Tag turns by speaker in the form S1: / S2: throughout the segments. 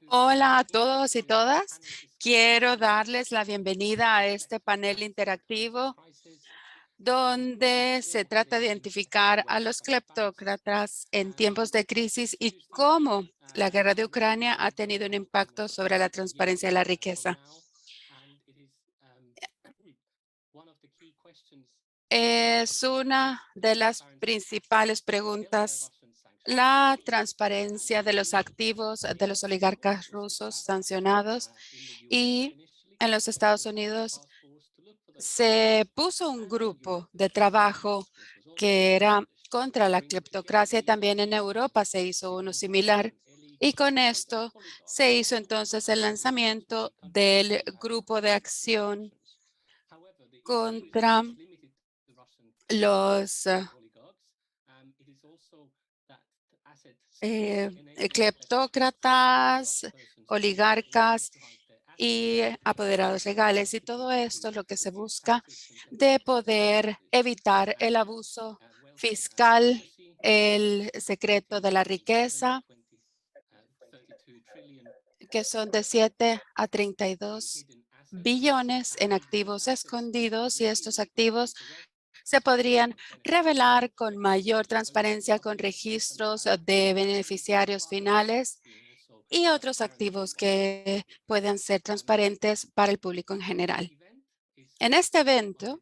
S1: Hola a todos y todas. Quiero darles la bienvenida a este panel interactivo donde se trata de identificar a los cleptócratas en tiempos de crisis y cómo la guerra de Ucrania ha tenido un impacto sobre la transparencia de la riqueza. Es una de las principales preguntas la transparencia de los activos de los oligarcas rusos sancionados y en los Estados Unidos se puso un grupo de trabajo que era contra la cleptocracia y también en Europa se hizo uno similar. Y con esto se hizo entonces el lanzamiento del grupo de acción contra los cleptócratas, oligarcas y apoderados legales. Y todo esto es lo que se busca de poder evitar el abuso fiscal, el secreto de la riqueza, que son de 7 a 32 billones en activos escondidos, y estos activos se podrían revelar con mayor transparencia con registros de beneficiarios finales y otros activos que puedan ser transparentes para el público en general. En este evento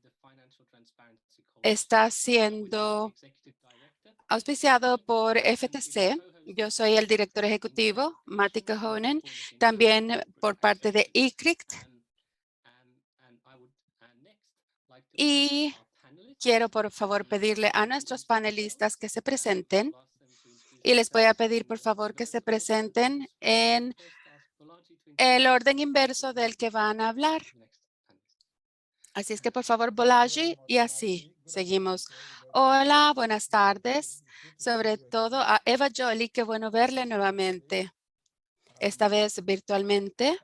S1: está siendo auspiciado por FTC. Yo soy el director ejecutivo, Matti Kohonen, también por parte de ICRICT. Y quiero, por favor, pedirle a nuestros panelistas que se presenten. Y les voy a pedir, por favor, que se presenten en el orden inverso del que van a hablar. Así es que, por favor, Bolaji, y así seguimos. Hola, buenas tardes. Sobre todo a Eva Jolie, qué bueno verle nuevamente, esta vez virtualmente.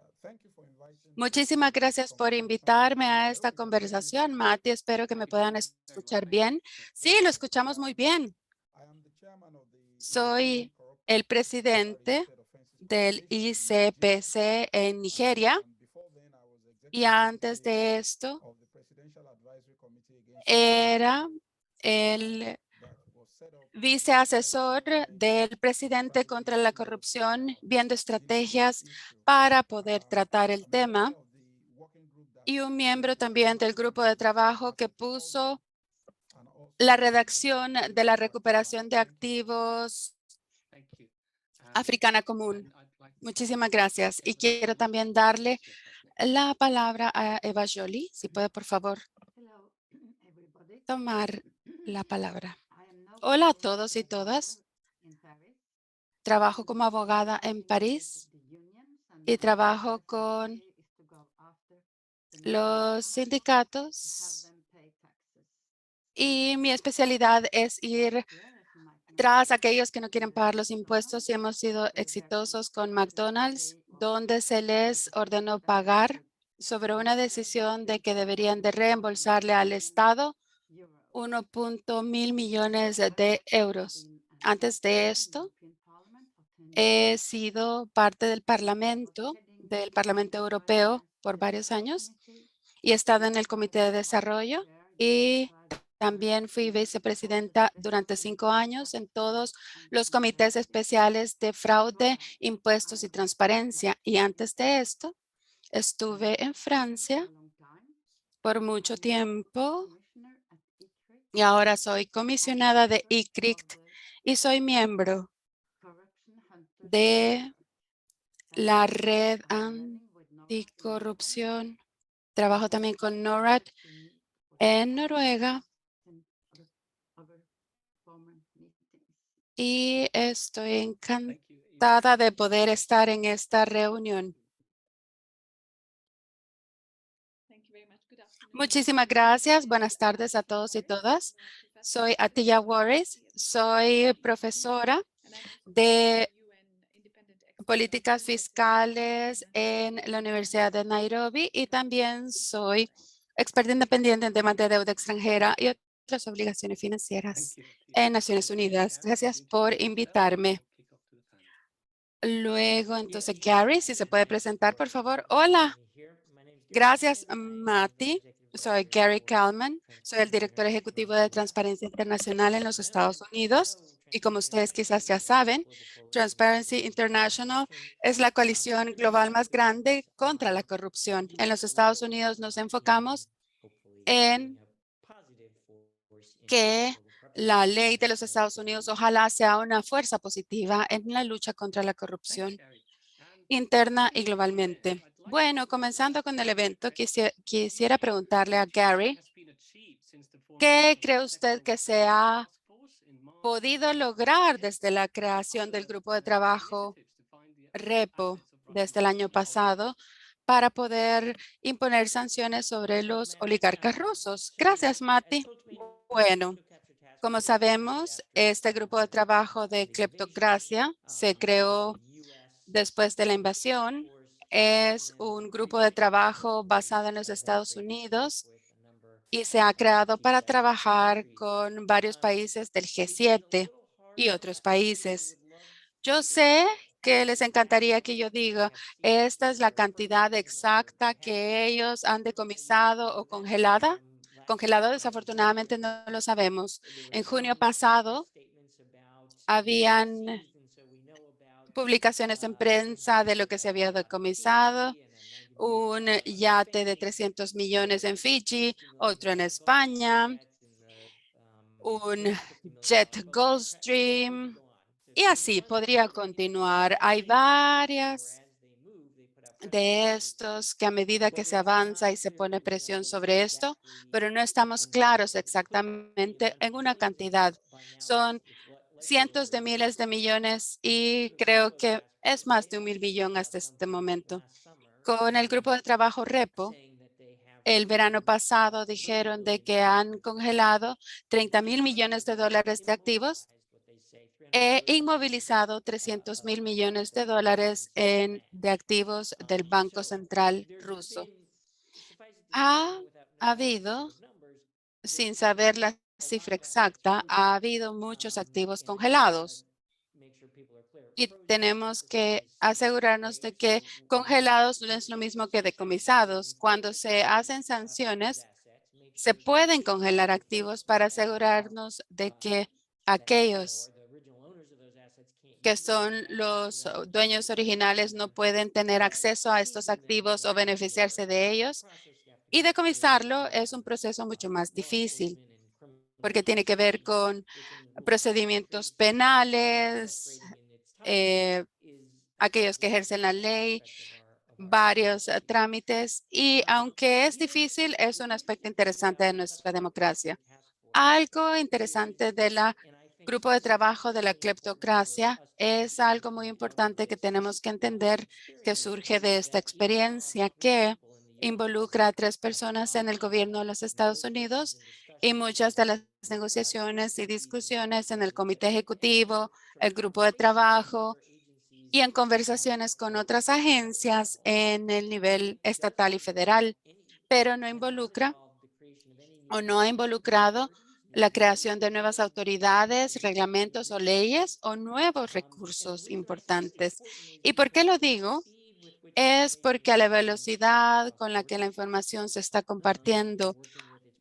S1: Muchísimas gracias por invitarme a esta conversación, Mati. Espero que me puedan escuchar bien. Sí, lo escuchamos muy bien. Soy el presidente del ICPC en Nigeria y antes de esto era el viceasesor del presidente contra la corrupción, viendo estrategias para poder tratar el tema, y un miembro también del grupo de trabajo que puso la redacción de la recuperación de activos africana común. Muchísimas gracias. Y quiero también darle la palabra a Eva Jolie. Si puede, por favor, tomar la palabra. Hola a todos y todas. Trabajo como abogada en París y trabajo con los sindicatos, y mi especialidad es ir tras aquellos que no quieren pagar los impuestos, y hemos sido exitosos con McDonald's, donde se les ordenó pagar sobre una decisión de que deberían de reembolsarle al Estado 1.1 millones de euros. Antes de esto, he sido parte del Parlamento Europeo por varios años y he estado en el Comité de Desarrollo, y también fui vicepresidenta durante 5 años en todos los comités especiales de fraude, impuestos y transparencia. Y antes de esto, estuve en Francia por mucho tiempo y ahora soy comisionada de ICRICT y soy miembro de la red anticorrupción. Trabajo también con NORAD en Noruega y estoy encantada de poder estar en esta reunión. Muchísimas gracias. Buenas tardes a todos y todas. Soy Atiya Warris. Soy profesora de políticas fiscales en la Universidad de Nairobi y también soy experta independiente en temas de deuda extranjera y otras obligaciones financieras en Naciones Unidas. Gracias por invitarme. Luego, entonces, Gary, si se puede presentar, por favor. Hola, gracias, Mati. Soy Gary Kalman. Soy el director ejecutivo de Transparencia Internacional en los Estados Unidos. Y como ustedes quizás ya saben, Transparency International es la coalición global más grande contra la corrupción. En los Estados Unidos nos enfocamos en que la ley de los Estados Unidos ojalá sea una fuerza positiva en la lucha contra la corrupción interna y globalmente. Bueno, comenzando con el evento, quisiera preguntarle a Gary, ¿qué cree usted que se ha podido lograr desde la creación del grupo de trabajo REPO desde el año pasado para poder imponer sanciones sobre los oligarcas rusos? Gracias, Mati. Bueno, como sabemos, este grupo de trabajo de cleptocracia se creó después de la invasión. Es un grupo de trabajo basado en los Estados Unidos y se ha creado para trabajar con varios países del G7 y otros países. Yo sé que les encantaría que yo diga, esta es la cantidad exacta que ellos han decomisado o congelada. Congelado, desafortunadamente, no lo sabemos. En junio pasado, habían publicaciones en prensa de lo que se había decomisado, un yate de 300 millones en Fiji, otro en España, un jet Gulfstream, y así podría continuar. Hay varias de estos que a medida que se avanza y se pone presión sobre esto, pero no estamos claros exactamente en una cantidad. Son cientos de miles de millones y creo que es más de 1.000 millones hasta este momento. Con el grupo de trabajo REPO, el verano pasado dijeron de que han congelado 30.000 millones de dólares de activos e inmovilizado 300.000 millones de dólares de activos del Banco Central ruso. Ha habido, sin saber la cifra exacta, ha habido muchos activos congelados. Y tenemos que asegurarnos de que congelados no es lo mismo que decomisados. Cuando se hacen sanciones, se pueden congelar activos para asegurarnos de que aquellos que son los dueños originales no pueden tener acceso a estos activos o beneficiarse de ellos. Y decomisarlo es un proceso mucho más difícil porque tiene que ver con procedimientos penales, eh, aquellos que ejercen la ley, varios trámites y aunque es difícil, es un aspecto interesante de nuestra democracia. Algo interesante de la grupo de trabajo de la cleptocracia es algo muy importante que tenemos que entender que surge de esta experiencia que involucra a 3 personas en el gobierno de los Estados Unidos y muchas de las negociaciones y discusiones en el comité ejecutivo, el grupo de trabajo y en conversaciones con otras agencias en el nivel estatal y federal, pero no involucra o no ha involucrado la creación de nuevas autoridades, reglamentos o leyes o nuevos recursos importantes. ¿Y por qué lo digo? Es porque a la velocidad con la que la información se está compartiendo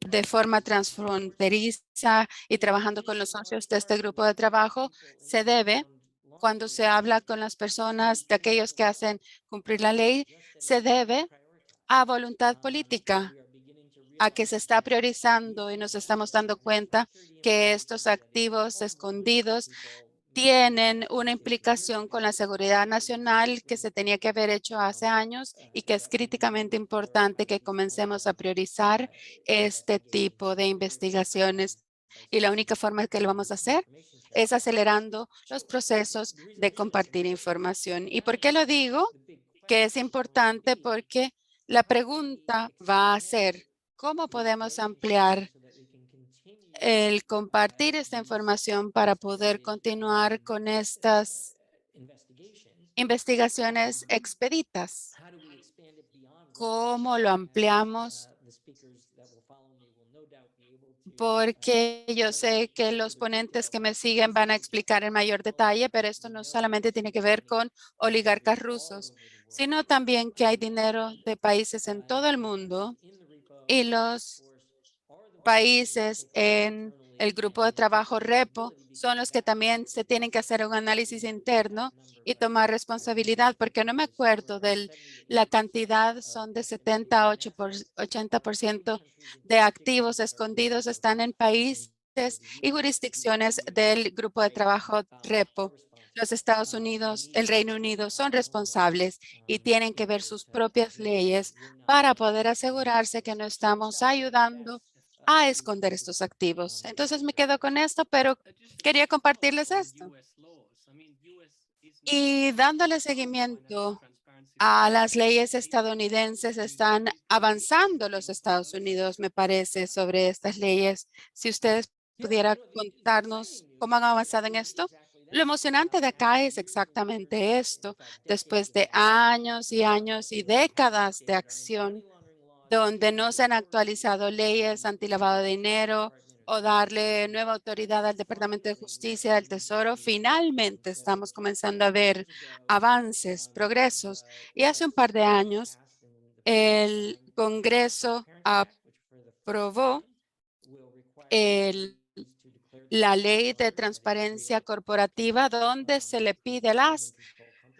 S1: de forma transfronteriza y trabajando con los socios de este grupo de trabajo, se debe, cuando se habla con las personas de aquellos que hacen cumplir la ley, se debe a voluntad política, a que se está priorizando y nos estamos dando cuenta que estos activos escondidos tienen una implicación con la seguridad nacional que se tenía que haber hecho hace años y que es críticamente importante que comencemos a priorizar este tipo de investigaciones. Y la única forma que lo vamos a hacer es acelerando los procesos de compartir información. ¿Y por qué lo digo? Que es importante porque la pregunta va a ser, ¿cómo podemos ampliar el compartir esta información para poder continuar con estas investigaciones expeditas? ¿Cómo lo ampliamos porque yo sé que los ponentes que me siguen van a explicar en mayor detalle, pero esto no solamente tiene que ver con oligarcas rusos, sino también que hay dinero de países en todo el mundo y los países en el grupo de trabajo REPO son los que también se tienen que hacer un análisis interno y tomar responsabilidad, porque no me acuerdo de la cantidad, son de 70 a 80% de activos escondidos están en países y jurisdicciones del grupo de trabajo REPO. Los Estados Unidos, el Reino Unido son responsables y tienen que ver sus propias leyes para poder asegurarse que no estamos ayudando a esconder estos activos. Entonces me quedo con esto, pero quería compartirles esto. Y dándole seguimiento a las leyes estadounidenses, están avanzando los Estados Unidos, me parece, sobre estas leyes. Si ustedes pudieran contarnos cómo han avanzado en esto. Lo emocionante de acá es exactamente esto. Después de años y años y décadas de acción, donde no se han actualizado leyes antilavado de dinero o darle nueva autoridad al Departamento de Justicia del Tesoro, finalmente estamos comenzando a ver avances, progresos. Y hace un par de años, el Congreso aprobó el- la ley de transparencia corporativa, donde se le pide a las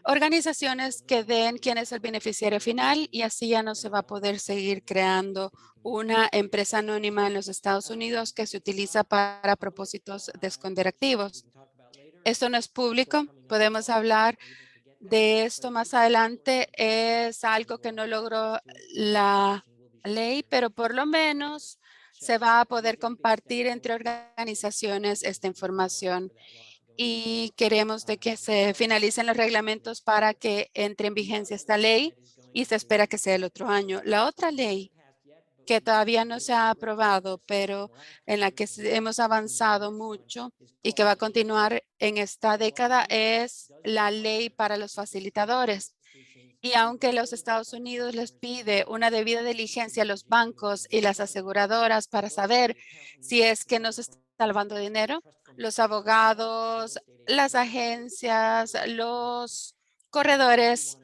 S1: organizaciones que den quién es el beneficiario final y así ya no se va a poder seguir creando una empresa anónima en los Estados Unidos que se utiliza para propósitos de esconder activos. Esto no es público, podemos hablar de esto más adelante. Es algo que no logró la ley, pero por lo menos se va a poder compartir entre organizaciones esta información y queremos de que se finalicen los reglamentos para que entre en vigencia esta ley y se espera que sea el otro año. La otra ley que todavía no se ha aprobado, pero en la que hemos avanzado mucho y que va a continuar en esta década es la ley para los facilitadores. Y aunque los Estados Unidos les pide una debida diligencia a los bancos y las aseguradoras para saber si es que no se está lavando dinero, los abogados, las agencias, los corredores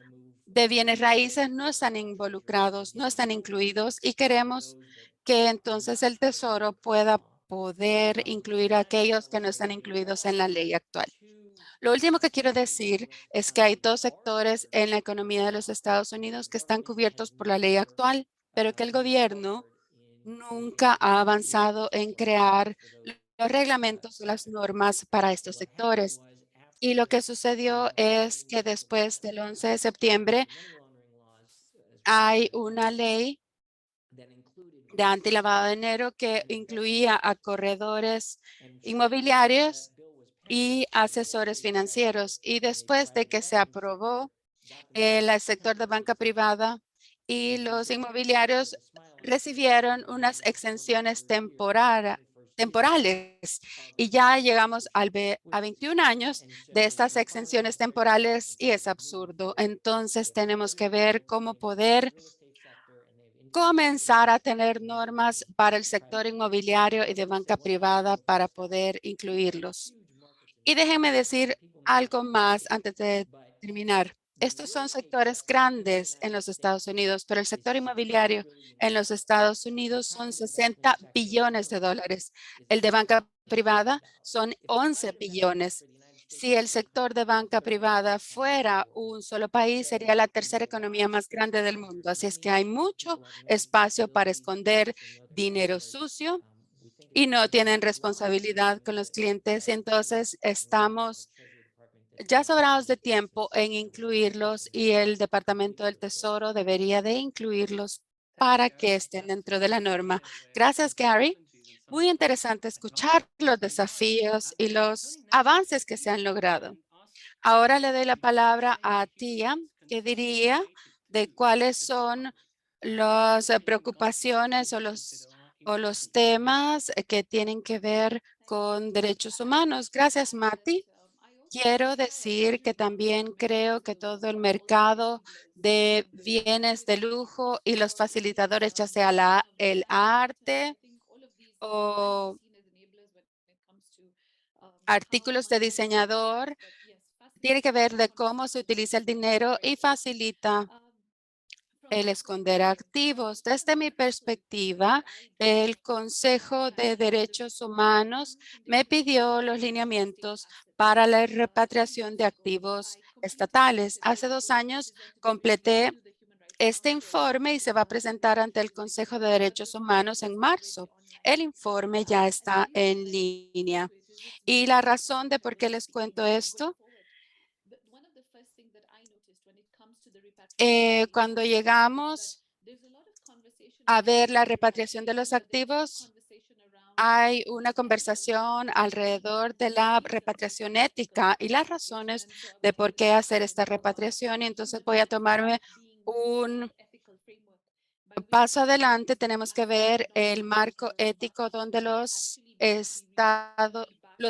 S1: de bienes raíces no están involucrados, no están incluidos y queremos que entonces el Tesoro pueda poder incluir a aquellos que no están incluidos en la ley actual. Lo último que quiero decir es que hay dos sectores en la economía de los Estados Unidos que están cubiertos por la ley actual, pero que el gobierno nunca ha avanzado en crear los reglamentos o las normas para estos sectores. Y lo que sucedió es que después del 11 de septiembre hay una ley de antilavado de dinero que incluía a corredores inmobiliarios y asesores financieros. Y después de que se aprobó el sector de banca privada y los inmobiliarios recibieron unas exenciones temporales y ya llegamos a 21 años de estas exenciones temporales y es absurdo. Entonces tenemos que ver cómo poder comenzar a tener normas para el sector inmobiliario y de banca privada para poder incluirlos. Y déjenme decir algo más antes de terminar. Estos son sectores grandes en los Estados Unidos, pero el sector inmobiliario en los Estados Unidos son 60 billones de dólares. El de banca privada son 11 billones. Si el sector de banca privada fuera un solo país, sería la tercera economía más grande del mundo. Así es que hay mucho espacio para esconder dinero sucio y no tienen responsabilidad con los clientes. Entonces, estamos ya sobrados de tiempo en incluirlos y el Departamento del Tesoro debería de incluirlos para que estén dentro de la norma. Gracias, Gary. Muy interesante escuchar los desafíos y los avances que se han logrado. Ahora le doy la palabra a Tia, que diría de cuáles son las preocupaciones o los temas que tienen que ver con derechos humanos. Gracias, Mati. Quiero decir que también creo que todo el mercado de bienes de lujo y los facilitadores, ya sea el arte o artículos de diseñador. Tiene que ver de cómo se utiliza el dinero y facilita el esconder activos. Desde mi perspectiva, el Consejo de Derechos Humanos me pidió los lineamientos para la repatriación de activos estatales. Hace 2 años completé este informe y se va a presentar ante el Consejo de Derechos Humanos en marzo. El informe ya está en línea. Y la razón de por qué les cuento esto, cuando llegamos a ver la repatriación de los activos, hay una conversación alrededor de la repatriación ética y las razones de por qué hacer esta repatriación. Y entonces voy a tomarme un paso adelante. Tenemos que ver el marco ético donde los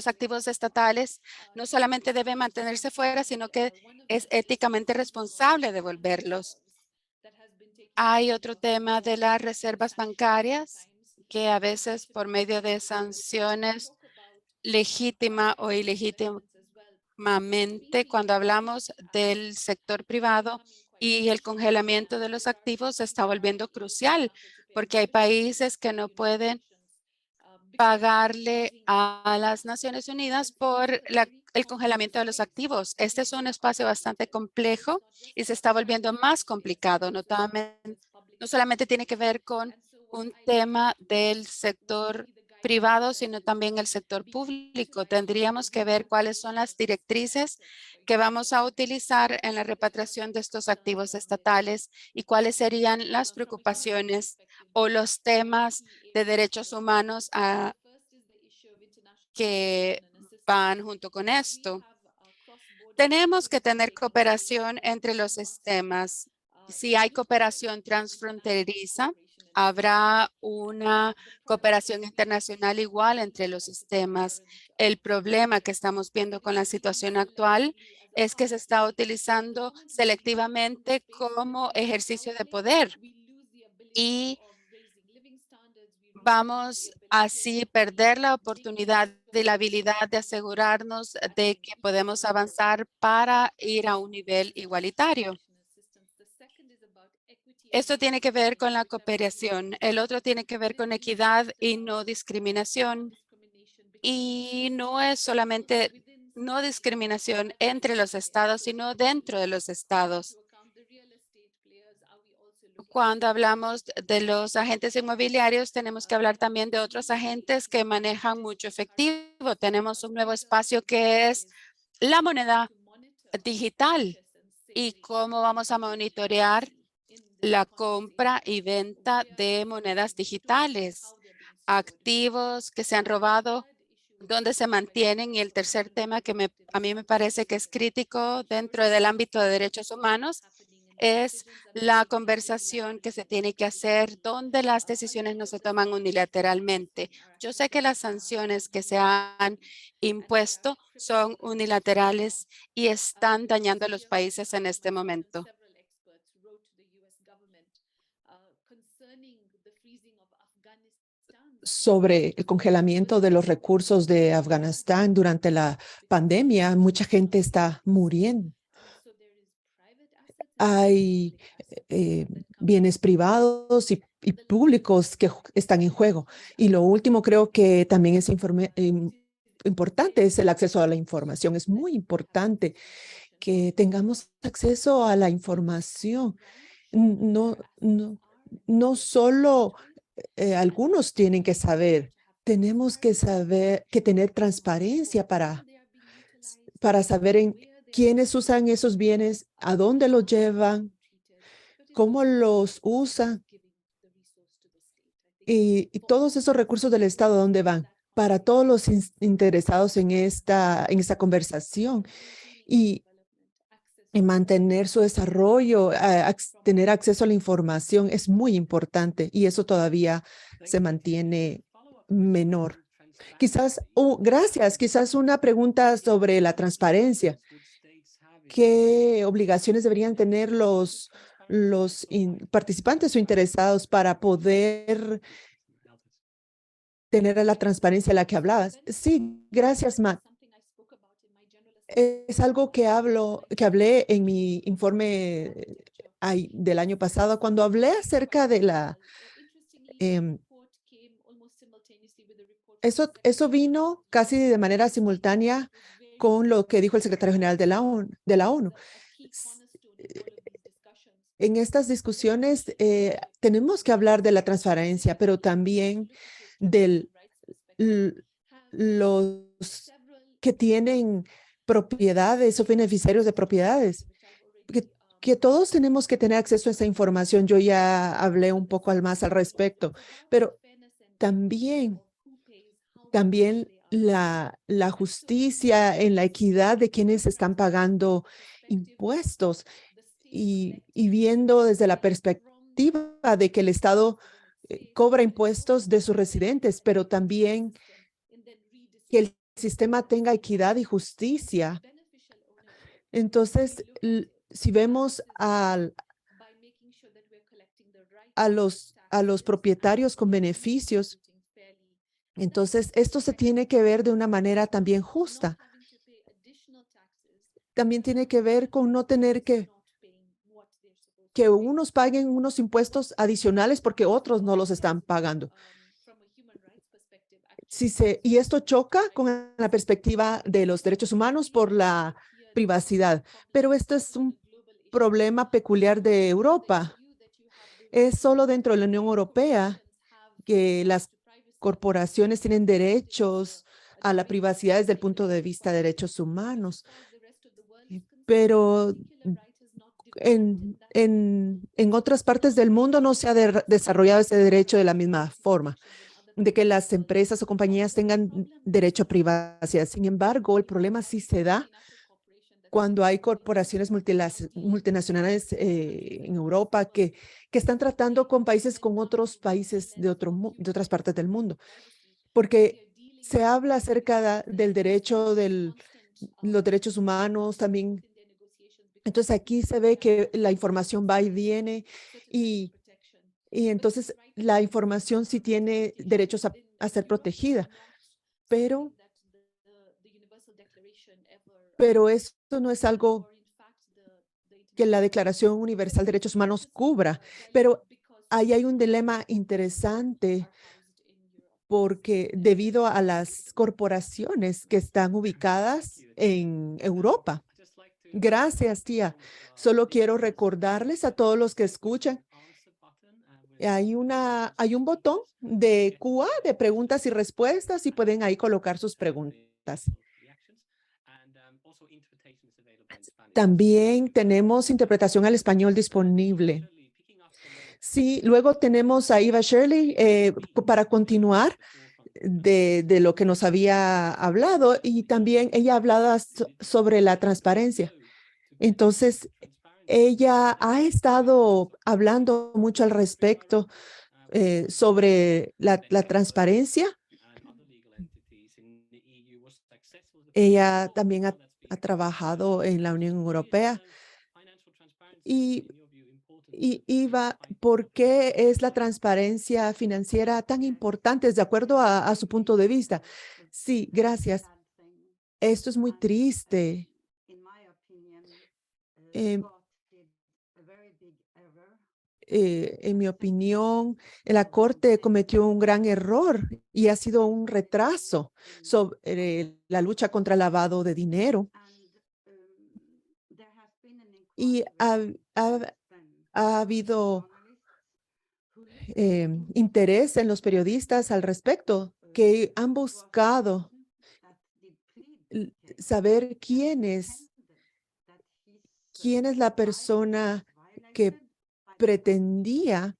S1: activos estatales no solamente deben mantenerse fuera, sino que es éticamente responsable devolverlos. Hay otro tema de las reservas bancarias que a veces por medio de sanciones legítima o ilegítimamente, cuando hablamos del sector privado y el congelamiento de los activos se está volviendo crucial porque hay países que no pueden pagarle a las Naciones Unidas por el congelamiento de los activos. Este es un espacio bastante complejo y se está volviendo más complicado. No solamente tiene que ver con un tema del sector privado, sino también el sector público. Tendríamos que ver cuáles son las directrices que vamos a utilizar en la repatriación de estos activos estatales y cuáles serían las preocupaciones o los temas de derechos humanos que van junto con esto. Tenemos que tener cooperación entre los sistemas. Si hay cooperación transfronteriza, habrá una cooperación internacional igual entre los sistemas. El problema que estamos viendo con la situación actual es que se está utilizando selectivamente como ejercicio de poder y vamos así perder la oportunidad y la habilidad de asegurarnos de que podemos avanzar para ir a un nivel igualitario. Esto tiene que ver con la cooperación. El otro tiene que ver con equidad y no discriminación. Y no es solamente no discriminación entre los estados, sino dentro de los estados. Cuando hablamos de los agentes inmobiliarios, tenemos que hablar también de otros agentes que manejan mucho efectivo. Tenemos un nuevo espacio que es la moneda digital y cómo vamos a monitorear la compra y venta de monedas digitales, activos que se han robado, dónde se mantienen. Y el tercer tema que a mí me parece que es crítico dentro del ámbito de derechos humanos es la conversación que se tiene que hacer donde las decisiones no se toman unilateralmente. Yo sé que las sanciones que se han impuesto son unilaterales y están dañando a los países en este momento.
S2: Sobre el congelamiento de los recursos de Afganistán durante la pandemia, mucha gente está muriendo. Hay bienes privados y públicos que están en juego. Y lo último creo que también es importante es el acceso a la información. Es muy importante que tengamos acceso a la información. No, no, no solo algunos tienen que saber, tenemos que saber, que tener transparencia para saber en quiénes usan esos bienes, a dónde los llevan, cómo los usan y todos esos recursos del Estado, ¿a dónde van? Para todos los interesados en esta conversación y, y mantener su desarrollo, tener acceso a la información es muy importante y eso todavía se mantiene menor. Quizás, gracias, quizás una pregunta sobre la transparencia. ¿Qué obligaciones deberían tener los participantes o interesados para poder tener la transparencia de la que hablabas. Sí, gracias, Matt. Es algo que hablé en mi informe del año pasado, cuando hablé acerca de em, eso vino casi de manera simultánea con lo que dijo el secretario general de la ONU. S- En estas discusiones tenemos que hablar de la transparencia, pero también de los que tienen propiedades o beneficiarios de propiedades. Que, que todos tenemos que tener acceso a esa información. Yo ya hablé un poco más al respecto, pero también, también la justicia en la equidad de quienes están pagando impuestos y viendo desde la perspectiva de que el Estado cobra impuestos de sus residentes, pero también que el sistema tenga equidad y justicia. Entonces, si vemos a los propietarios con beneficios, entonces esto se tiene que ver de una manera también justa. También tiene que ver con no tener que unos paguen unos impuestos adicionales porque otros no los están pagando. Y esto choca con la perspectiva de los derechos humanos por la privacidad, pero esto es un problema peculiar de Europa. Es solo dentro de la Unión Europea que las corporaciones tienen derechos a la privacidad desde el punto de vista de derechos humanos, pero en otras partes del mundo no se ha desarrollado ese derecho de la misma forma, de que las empresas o compañías tengan derecho a privacidad. Sin embargo, el problema sí se da cuando hay corporaciones multinacionales en Europa que están tratando con otros países de otras partes del mundo, porque se habla acerca del derecho los derechos humanos también. Entonces aquí se ve que la información va y viene y, y entonces la información sí tiene derechos a ser protegida, pero, pero esto no es algo que la Declaración Universal de Derechos Humanos cubra. Pero ahí hay un dilema interesante porque debido a las corporaciones que están ubicadas en Europa. Gracias, tía. Solo quiero recordarles a todos los que escuchan, hay un botón de QA de preguntas y respuestas y pueden ahí colocar sus preguntas. También tenemos interpretación al español disponible. Sí, luego tenemos a Eva Shirley para continuar de lo que nos había hablado y también ella hablaba sobre la transparencia. Entonces, ella ha estado hablando mucho al respecto sobre la transparencia. Ella también ha trabajado en la Unión Europea y, Iva, ¿por qué es la transparencia financiera tan importante de acuerdo a su punto de vista? Sí, gracias. Esto es muy triste. Em, en mi opinión, la Corte cometió un gran error y ha sido un retraso sobre la lucha contra el lavado de dinero. Y ha habido interés en los periodistas al respecto, que han buscado saber quién es la persona que pretendía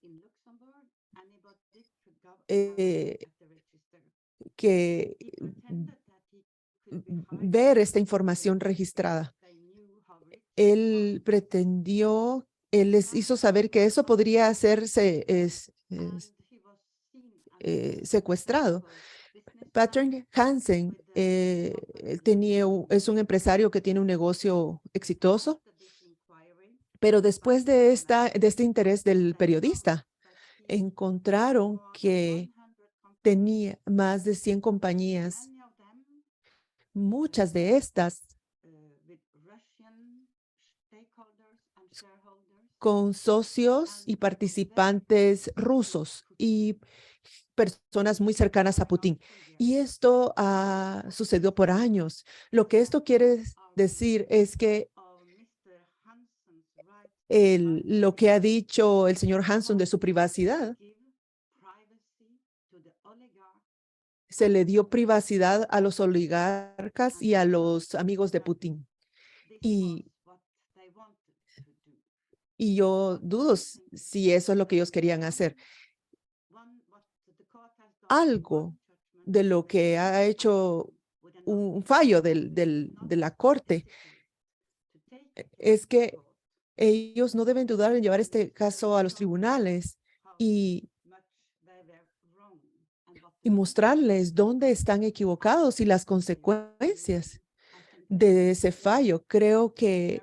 S2: eh, que ver esta información registrada. Él les hizo saber que eso podría hacerse secuestrado. Patrick Hansen es un empresario que tiene un negocio exitoso, pero después de este interés del periodista, encontraron que tenía más de 100 compañías. Muchas de estas con socios y participantes rusos y personas muy cercanas a Putin. Y esto ha sucedido por años. Lo que esto quiere decir es que lo que ha dicho el señor Hanson de su privacidad, se le dio privacidad a los oligarcas y a los amigos de Putin. Y, y yo dudo si eso es lo que ellos querían hacer. Algo de lo que ha hecho un fallo de la corte es que ellos no deben dudar en llevar este caso a los tribunales y mostrarles dónde están equivocados y las consecuencias de ese fallo. Creo que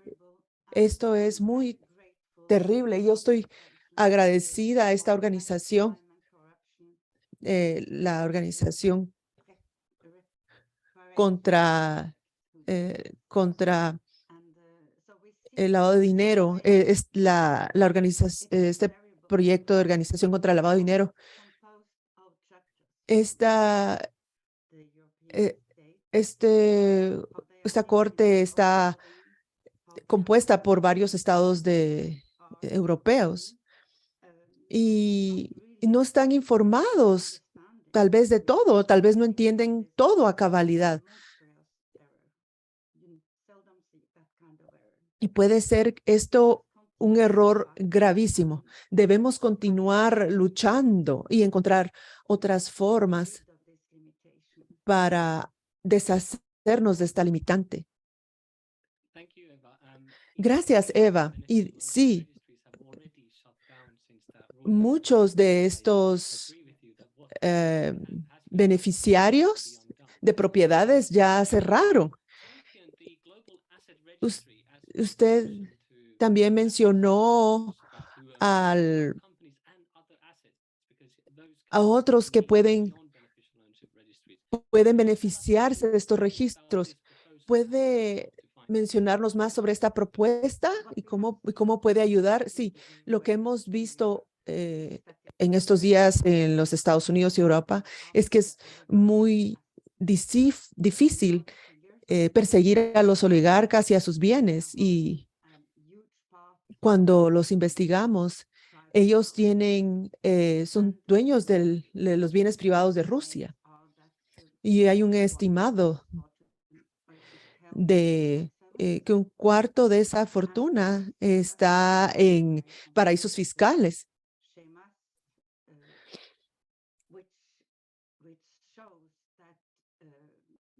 S2: esto es muy terrible. Yo estoy agradecida a esta organización, la organización contra el lavado de dinero, es la organización, este proyecto de organización contra el lavado de dinero. Esta esta corte está compuesta por varios estados europeos y no están informados tal vez de todo, tal vez no entienden todo a cabalidad. Y puede ser esto un error gravísimo. Debemos continuar luchando y encontrar otras formas para deshacernos de esta limitante. Gracias, Eva. Y sí, muchos de estos beneficiarios de propiedades ya cerraron. Usted también mencionó a otros que pueden beneficiarse de estos registros. ¿Puede mencionarnos más sobre esta propuesta y cómo puede ayudar? Sí, lo que hemos visto en estos días en los Estados Unidos y Europa es que es muy difícil perseguir a los oligarcas y a sus bienes. Y cuando los investigamos, ellos son dueños de los bienes privados de Rusia. Y hay un estimado de que un cuarto de esa fortuna está en paraísos fiscales.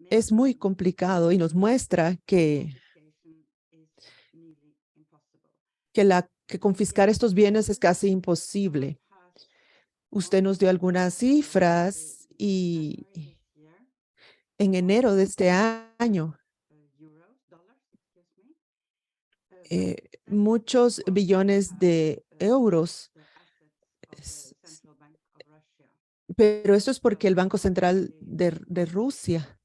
S2: Es muy complicado y nos muestra que confiscar estos bienes es casi imposible. Usted nos dio algunas cifras y en enero de este año, muchos billones de euros. Pero esto es porque el Banco Central de Rusia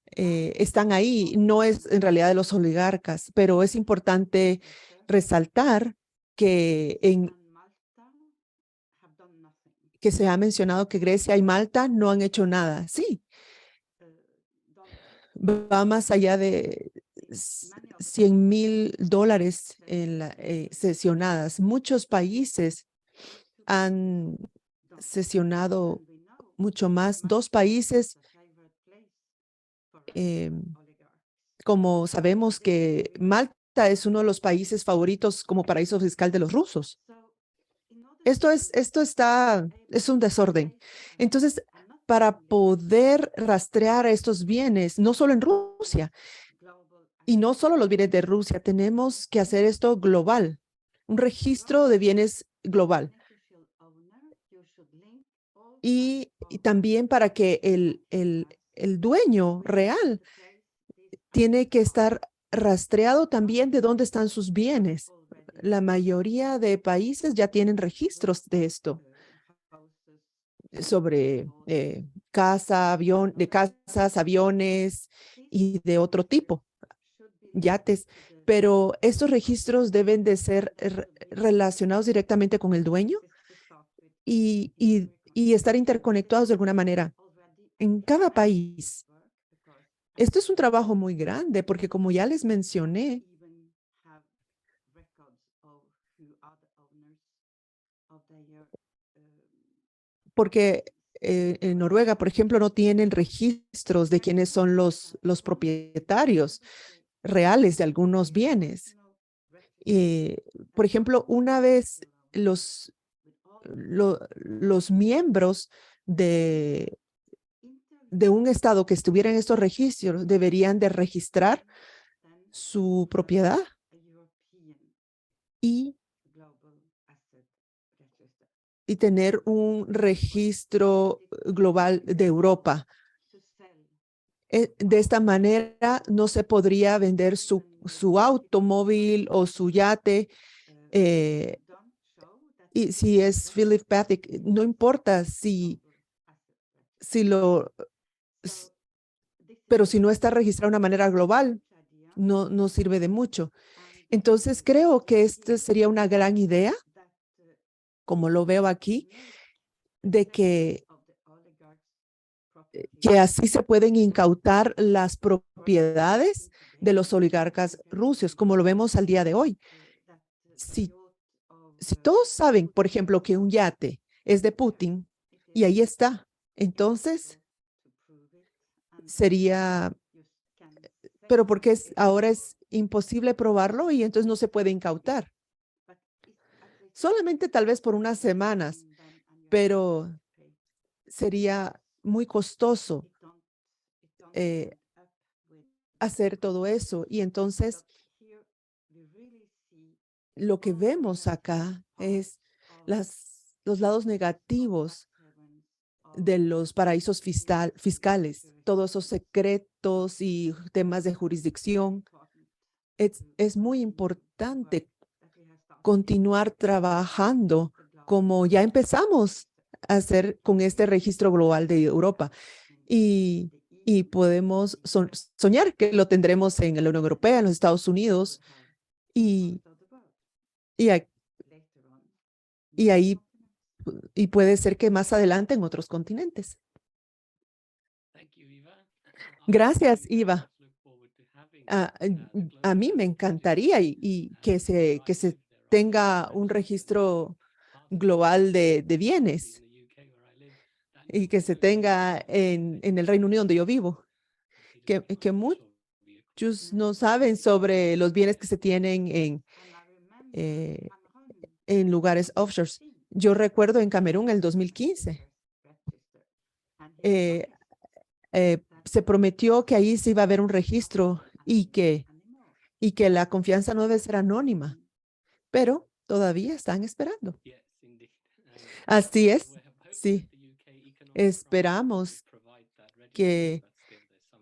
S2: están ahí. No es en realidad de los oligarcas, pero es importante resaltar que que se ha mencionado que Grecia y Malta no han hecho nada. Sí, va más allá de $100,000 sesionadas. Muchos países han sesionado mucho más. 2 países, como sabemos que Malta es uno de los países favoritos como paraíso fiscal de los rusos. Esto es un desorden. Entonces, para poder rastrear estos bienes, no solo en Rusia, y no solo los bienes de Rusia, tenemos que hacer esto global, un registro de bienes global. Y también para que el dueño real tiene que estar rastreado también de dónde están sus bienes. La mayoría de países ya tienen registros de esto. sobre de casas, aviones y de otro tipo, yates. Pero estos registros deben de ser relacionados directamente con el dueño y estar interconectados de alguna manera en cada país. Esto es un trabajo muy grande porque, como ya les mencioné, porque en Noruega, por ejemplo, no tienen registros de quiénes son los propietarios reales de algunos bienes. Por ejemplo, una vez los miembros de, de un estado que estuviera en estos registros deberían de registrar su propiedad y, y tener un registro global de Europa. De esta manera no se podría vender su automóvil o su yate. Y si es Philip Patrick, no importa si lo, s- pero si no está registrado de una manera global, no sirve de mucho. Entonces, creo que esta sería una gran idea, como lo veo aquí, de que así se pueden incautar las propiedades de los oligarcas rusos, como lo vemos al día de hoy. Si, si todos saben, por ejemplo, que un yate es de Putin y ahí está, entonces sería, pero porque ahora es imposible probarlo y entonces no se puede incautar. Solamente tal vez por unas semanas, pero sería muy costoso eh, hacer todo eso. Y entonces lo que vemos acá es los lados negativos de los paraísos fiscales, todos esos secretos y temas de jurisdicción. Es muy importante continuar trabajando como ya empezamos a hacer con este registro global de Europa. Y podemos soñar que lo tendremos en la Unión Europea, en los Estados Unidos, y, y, y ahí y puede ser que más adelante en otros continentes. Gracias, Iva. A, a mí me encantaría y que se tenga un registro global de bienes y que se tenga en el Reino Unido donde yo vivo, que muchos no saben sobre los bienes que se tienen eh, en lugares offshores. Yo recuerdo en Camerún el 2015, eh, se prometió que ahí se iba a haber un registro y que la confianza no debe ser anónima, pero todavía están esperando. Así es, sí. Esperamos que,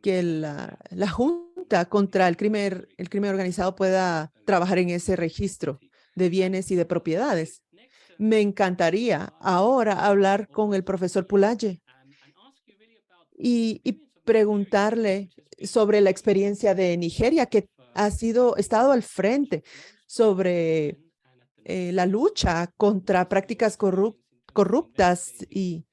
S2: que la Junta contra el crimen organizado pueda trabajar en ese registro de bienes y de propiedades. Me encantaría ahora hablar con el profesor Pulaye y preguntarle sobre la experiencia de Nigeria, que estado al frente sobre la lucha contra prácticas corruptas y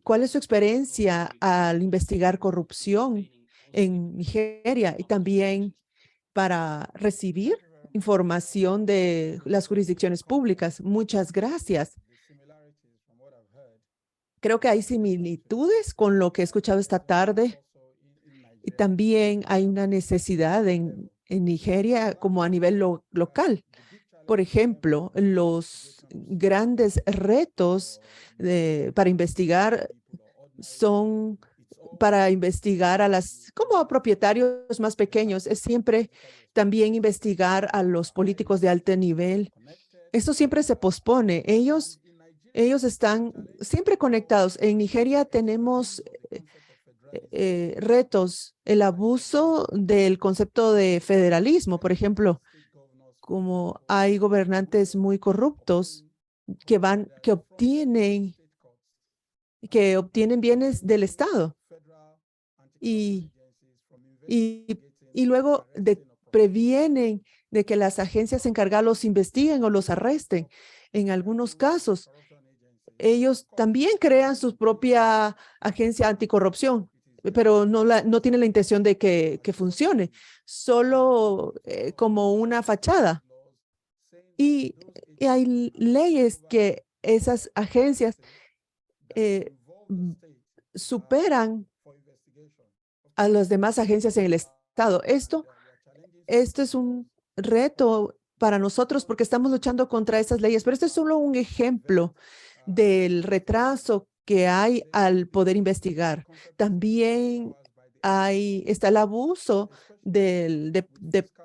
S2: cuál es su experiencia al investigar corrupción en Nigeria y también para recibir información de las jurisdicciones públicas. Muchas gracias. Creo que hay similitudes con lo que he escuchado esta tarde y también hay una necesidad en Nigeria como a nivel local. Por ejemplo, los grandes retos para investigar son para investigar como a propietarios más pequeños, es siempre también investigar a los políticos de alto nivel. Esto siempre se pospone. Ellos están siempre conectados. En Nigeria tenemos retos, el abuso del concepto de federalismo, por ejemplo, como hay gobernantes muy corruptos que obtienen que obtienen bienes del Estado y, y, y luego previenen de que las agencias encargadas los investiguen o los arresten. En algunos casos, ellos también crean su propia agencia anticorrupción, pero no tienen la intención de que funcione, solo como una fachada. Y, y hay leyes que esas agencias eh, m- superan a las demás agencias en el Estado. Esto es un reto para nosotros porque estamos luchando contra esas leyes, pero este es solo un ejemplo del retraso que hay al poder investigar. También está el abuso de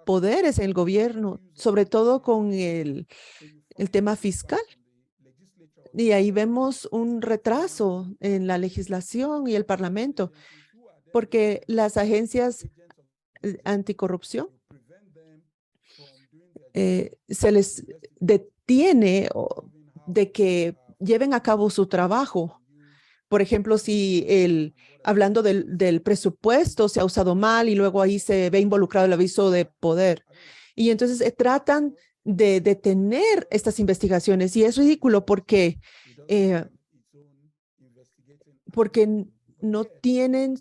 S2: poderes en el gobierno, sobre todo con el tema fiscal. Y ahí vemos un retraso en la legislación y el parlamento, porque las agencias anticorrupción se les detiene de que lleven a cabo su trabajo. Por ejemplo, si hablando del presupuesto se ha usado mal y luego ahí se ve involucrado el aviso de poder. Y entonces tratan de detener estas investigaciones y es ridículo eh, porque no tienen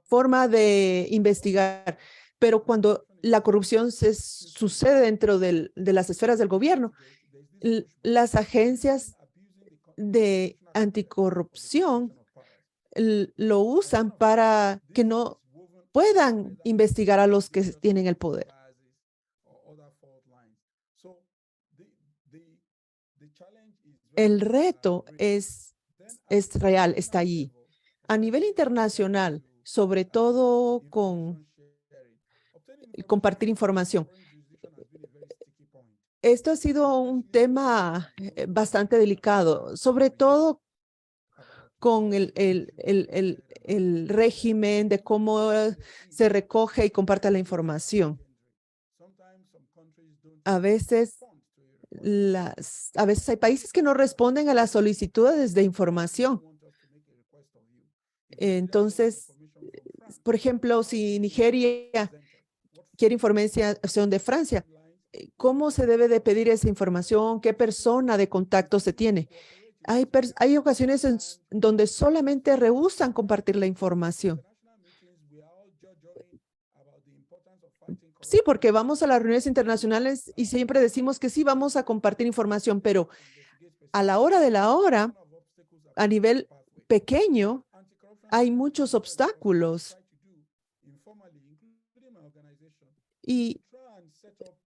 S2: forma de investigar. Pero cuando la corrupción sucede dentro de las esferas del gobierno, las agencias de anticorrupción lo usan para que no puedan investigar a los que tienen el poder. El reto es real, está allí. A nivel internacional, sobre todo con compartir información. Esto ha sido un tema bastante delicado, sobre todo con el régimen de cómo se recoge y comparte la información. A veces, a veces hay países que no responden a las solicitudes de información. Entonces, por ejemplo, si Nigeria quiere información de Francia, ¿cómo se debe de pedir esa información? ¿Qué persona de contacto se tiene? Hay ocasiones donde solamente rehúsan compartir la información. Sí, porque vamos a las reuniones internacionales y siempre decimos que sí, vamos a compartir información, pero a la hora de la hora, a nivel pequeño, hay muchos obstáculos. Y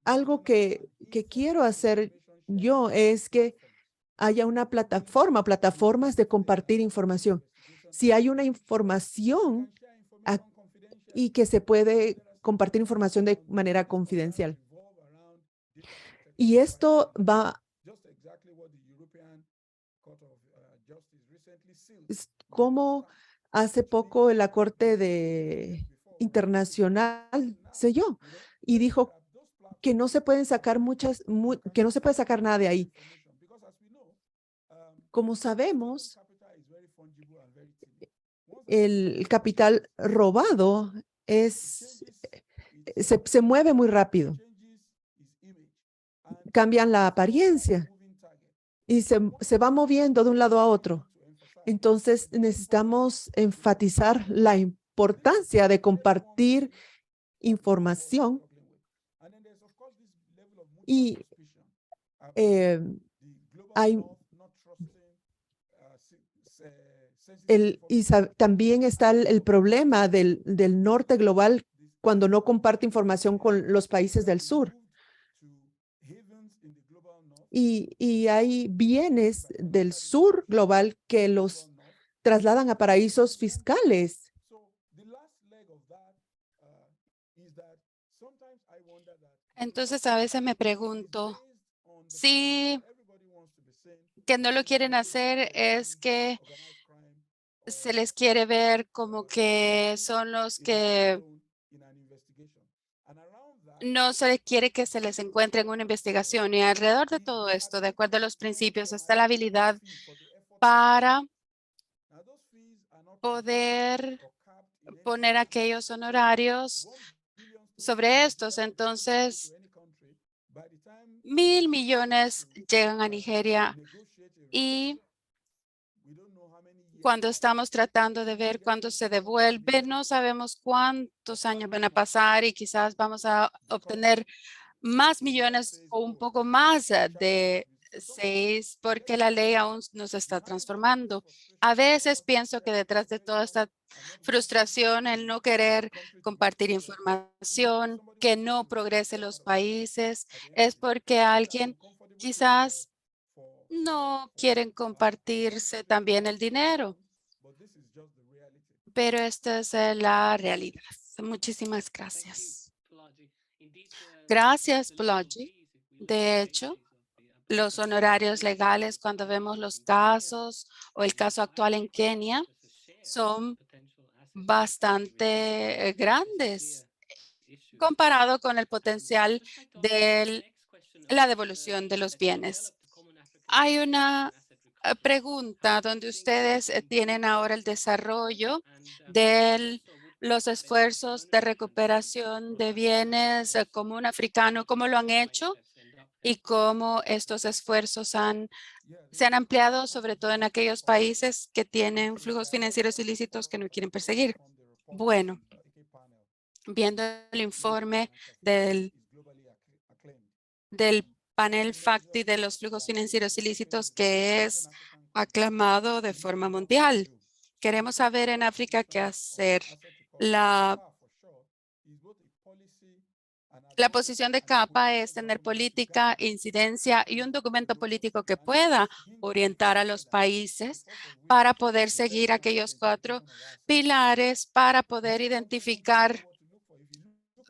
S2: algo que quiero hacer yo es que haya una plataformas de compartir información. Si hay una información y que se puede compartir información de manera confidencial. Y esto va, como hace poco la Corte Internacional selló y dijo que no se pueden sacar que no se puede sacar nada de ahí. Como sabemos, el capital robado se mueve muy rápido, cambian la apariencia y se va moviendo de un lado a otro. Entonces necesitamos enfatizar la importancia de compartir información y eh, hay también está el problema del norte global cuando no comparte información con los países del sur. Y hay bienes del sur global que los trasladan a paraísos fiscales.
S1: Entonces, a veces me pregunto, si que no lo quieren hacer es que se les quiere ver como que son los que no se les quiere que se les encuentre en una investigación. Y alrededor de todo esto, de acuerdo a los principios, está la habilidad para poder poner aquellos honorarios sobre estos. Entonces, 1.000 millones llegan a Nigeria y cuando estamos tratando de ver cuándo se devuelve, no sabemos cuántos años van a pasar y quizás vamos a obtener más millones o un poco más de 6 porque la ley aún no se está transformando. A veces pienso que detrás de toda esta frustración, el no querer compartir información, que no progrese los países, es porque alguien quizás no quieren compartirse también el dinero. Pero esta es la realidad. Muchísimas gracias. Gracias, Pelagie. De hecho, los honorarios legales, cuando vemos los casos o el caso actual en Kenia, son bastante grandes comparado con el potencial de la devolución de los bienes. Hay una pregunta donde ustedes tienen ahora el desarrollo de los esfuerzos de recuperación de bienes común africano, cómo lo han hecho y cómo estos esfuerzos se han ampliado, sobre todo en aquellos países que tienen flujos financieros ilícitos que no quieren perseguir. Bueno, viendo el informe del panel FACTI de los flujos financieros ilícitos que es aclamado de forma mundial. Queremos saber en África qué hacer. La posición de CAPA es tener política, incidencia y un documento político que pueda orientar a los países para poder seguir aquellos 4 pilares para poder identificar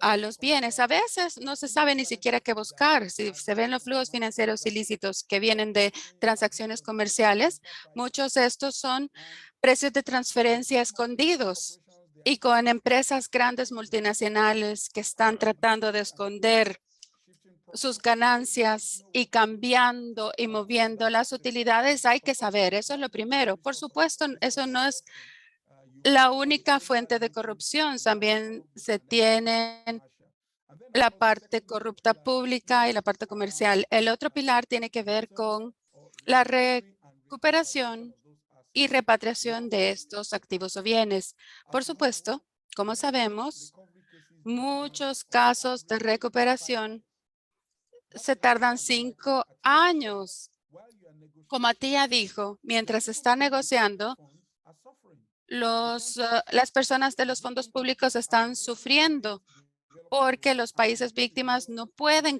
S1: a los bienes. A veces no se sabe ni siquiera qué buscar. Si se ven los flujos financieros ilícitos que vienen de transacciones comerciales, muchos de estos son precios de transferencia escondidos y con empresas grandes multinacionales que están tratando de esconder sus ganancias y cambiando y moviendo las utilidades, hay que saber, eso es lo primero. Por supuesto, eso no es la única fuente de corrupción. También se tienen la parte corrupta pública y la parte comercial. El otro pilar tiene que ver con la recuperación y repatriación de estos activos o bienes. Por supuesto, como sabemos, muchos casos de recuperación se tardan 5 años. Como Atia dijo, mientras está negociando, las personas de los fondos públicos están sufriendo porque los países víctimas no pueden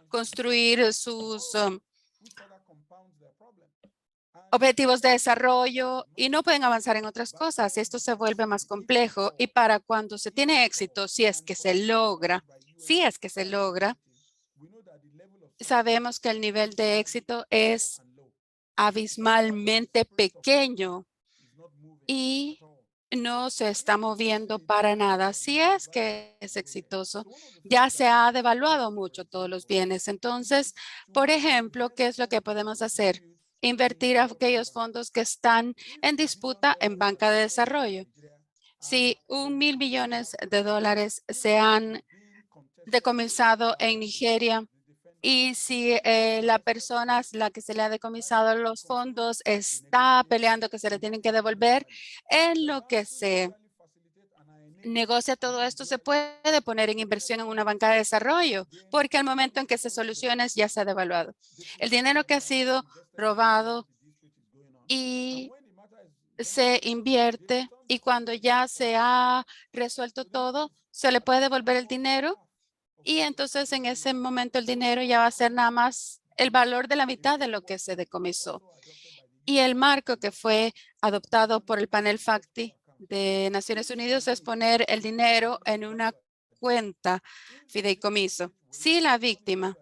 S1: construir sus objetivos de desarrollo y no pueden avanzar en otras cosas. Esto se vuelve más complejo y para cuando se tiene éxito, si es que se logra, sabemos que el nivel de éxito es abismalmente pequeño y no se está moviendo para nada. Si es que es exitoso, ya se ha devaluado mucho todos los bienes. Entonces, por ejemplo, ¿qué es lo que podemos hacer? Invertir aquellos fondos que están en disputa en banca de desarrollo. Si 1.000 millones de dólares se han decomisado en Nigeria y si la persona a la que se le ha decomisado los fondos está peleando que se le tienen que devolver, en lo que se negocia todo esto, se puede poner en inversión en una banca de desarrollo, porque al momento en que se solucione ya se ha devaluado. El dinero que ha sido robado y se invierte y cuando ya se ha resuelto todo, se le puede devolver el dinero y entonces en ese momento el dinero ya va a ser nada más el valor de la mitad de lo que se decomisó. Y el marco que fue adoptado por el panel FACTI de Naciones Unidas es poner el dinero en una cuenta fideicomiso. Si la víctima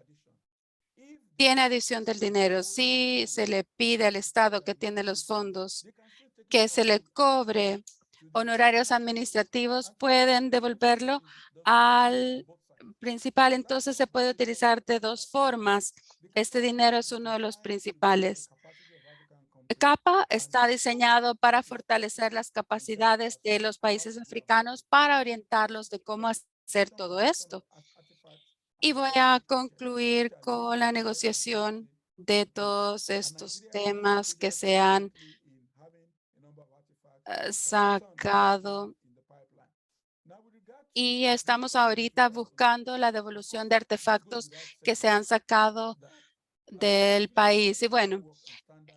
S1: tiene adición del dinero, si se le pide al Estado que tiene los fondos que se le cobre honorarios administrativos, pueden devolverlo al principal. Entonces se puede utilizar de 2 formas. Este dinero es uno de los principales. CAPA está diseñado para fortalecer las capacidades de los países africanos para orientarlos de cómo hacer todo esto. Y voy a concluir con la negociación de todos estos temas que se han sacado. Y estamos ahorita buscando la devolución de artefactos que se han sacado del país. Y bueno,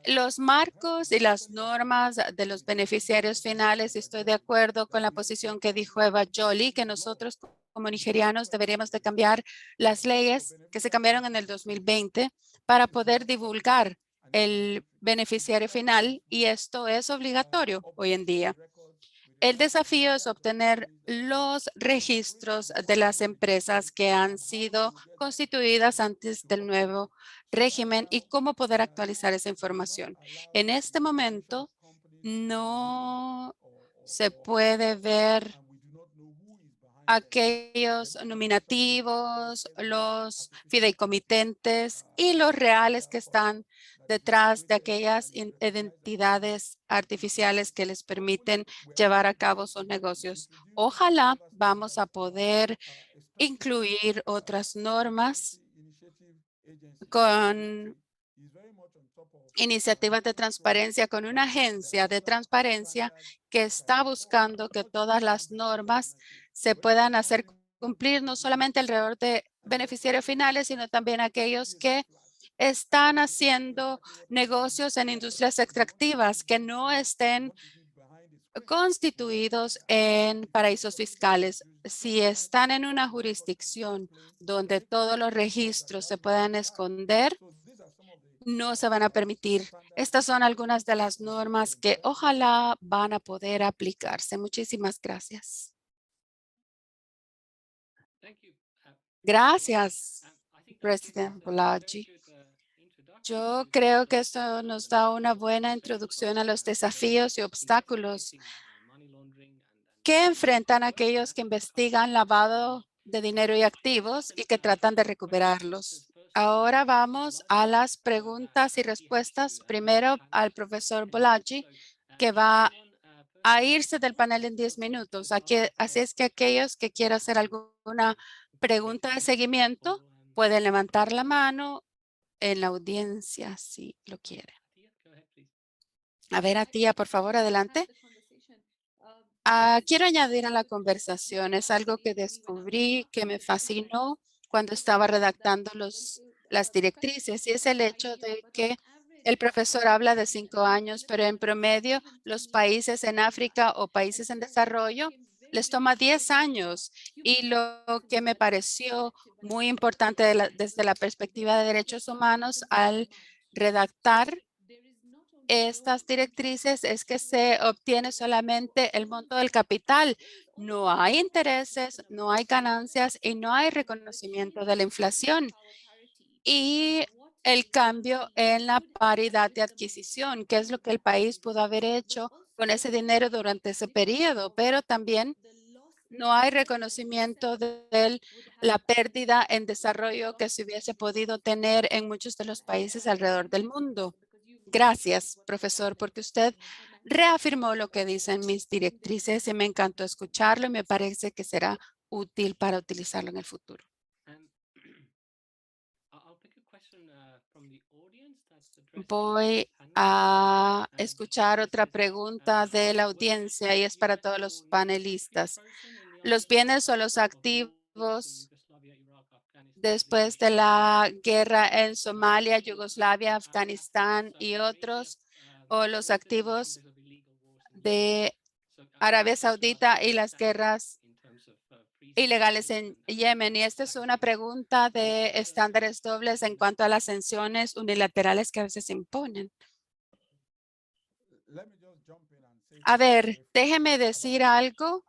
S1: los marcos y las normas de los beneficiarios finales, estoy de acuerdo con la posición que dijo Eva Joly, que nosotros como nigerianos deberíamos de cambiar las leyes que se cambiaron en el 2020 para poder divulgar el beneficiario final, y esto es obligatorio hoy en día. El desafío es obtener los registros de las empresas que han sido constituidas antes del nuevo régimen y cómo poder actualizar esa información. En este momento, no se puede ver aquellos nominativos, los fideicomitentes y los reales que están detrás de aquellas identidades artificiales que les permiten llevar a cabo sus negocios. Ojalá vamos a poder incluir otras normas con iniciativas de transparencia, con una agencia de transparencia que está buscando que todas las normas se puedan hacer cumplir, no solamente alrededor de beneficiarios finales, sino también aquellos que están haciendo negocios en industrias extractivas que no estén constituidos en paraísos fiscales. Si están en una jurisdicción donde todos los registros se puedan esconder, no se van a permitir. Estas son algunas de las normas que ojalá van a poder aplicarse. Muchísimas gracias. Gracias, Presidente Bolaji. Yo creo que esto nos da una buena introducción a los desafíos y obstáculos que enfrentan aquellos que investigan lavado de dinero y activos y que tratan de recuperarlos. Ahora vamos a las preguntas y respuestas. Primero al profesor Bolaji, que va a irse del panel en 10 minutos. Así es que aquellos que quieran hacer alguna pregunta de seguimiento pueden levantar la mano en la audiencia si lo quieren. A ver, Atia, por favor, adelante. Quiero añadir a la conversación, es algo que descubrí que me fascinó cuando estaba redactando las directrices, y es el hecho de que el profesor habla de 5 años, pero en promedio los países en África o países en desarrollo les toma 10 años. Y lo que me pareció muy importante desde la perspectiva de derechos humanos al redactar estas directrices es que se obtiene solamente el monto del capital. No hay intereses, no hay ganancias y no hay reconocimiento de la inflación y el cambio en la paridad de adquisición, que es lo que el país pudo haber hecho con ese dinero durante ese periodo, pero también no hay reconocimiento de la pérdida en desarrollo que se hubiese podido tener en muchos de los países alrededor del mundo. Gracias, profesor, porque usted reafirmó lo que dicen mis directrices y me encantó escucharlo y me parece que será útil para utilizarlo en el futuro. Voy a escuchar otra pregunta de la audiencia y es para todos los panelistas. ¿Los bienes o los activos después de la guerra en Somalia, Yugoslavia, Afganistán y otros, o los activos de Arabia Saudita y las guerras ilegales en Yemen? Y esta es una pregunta de estándares dobles en cuanto a las sanciones unilaterales que a veces se imponen. A ver, déjeme decir algo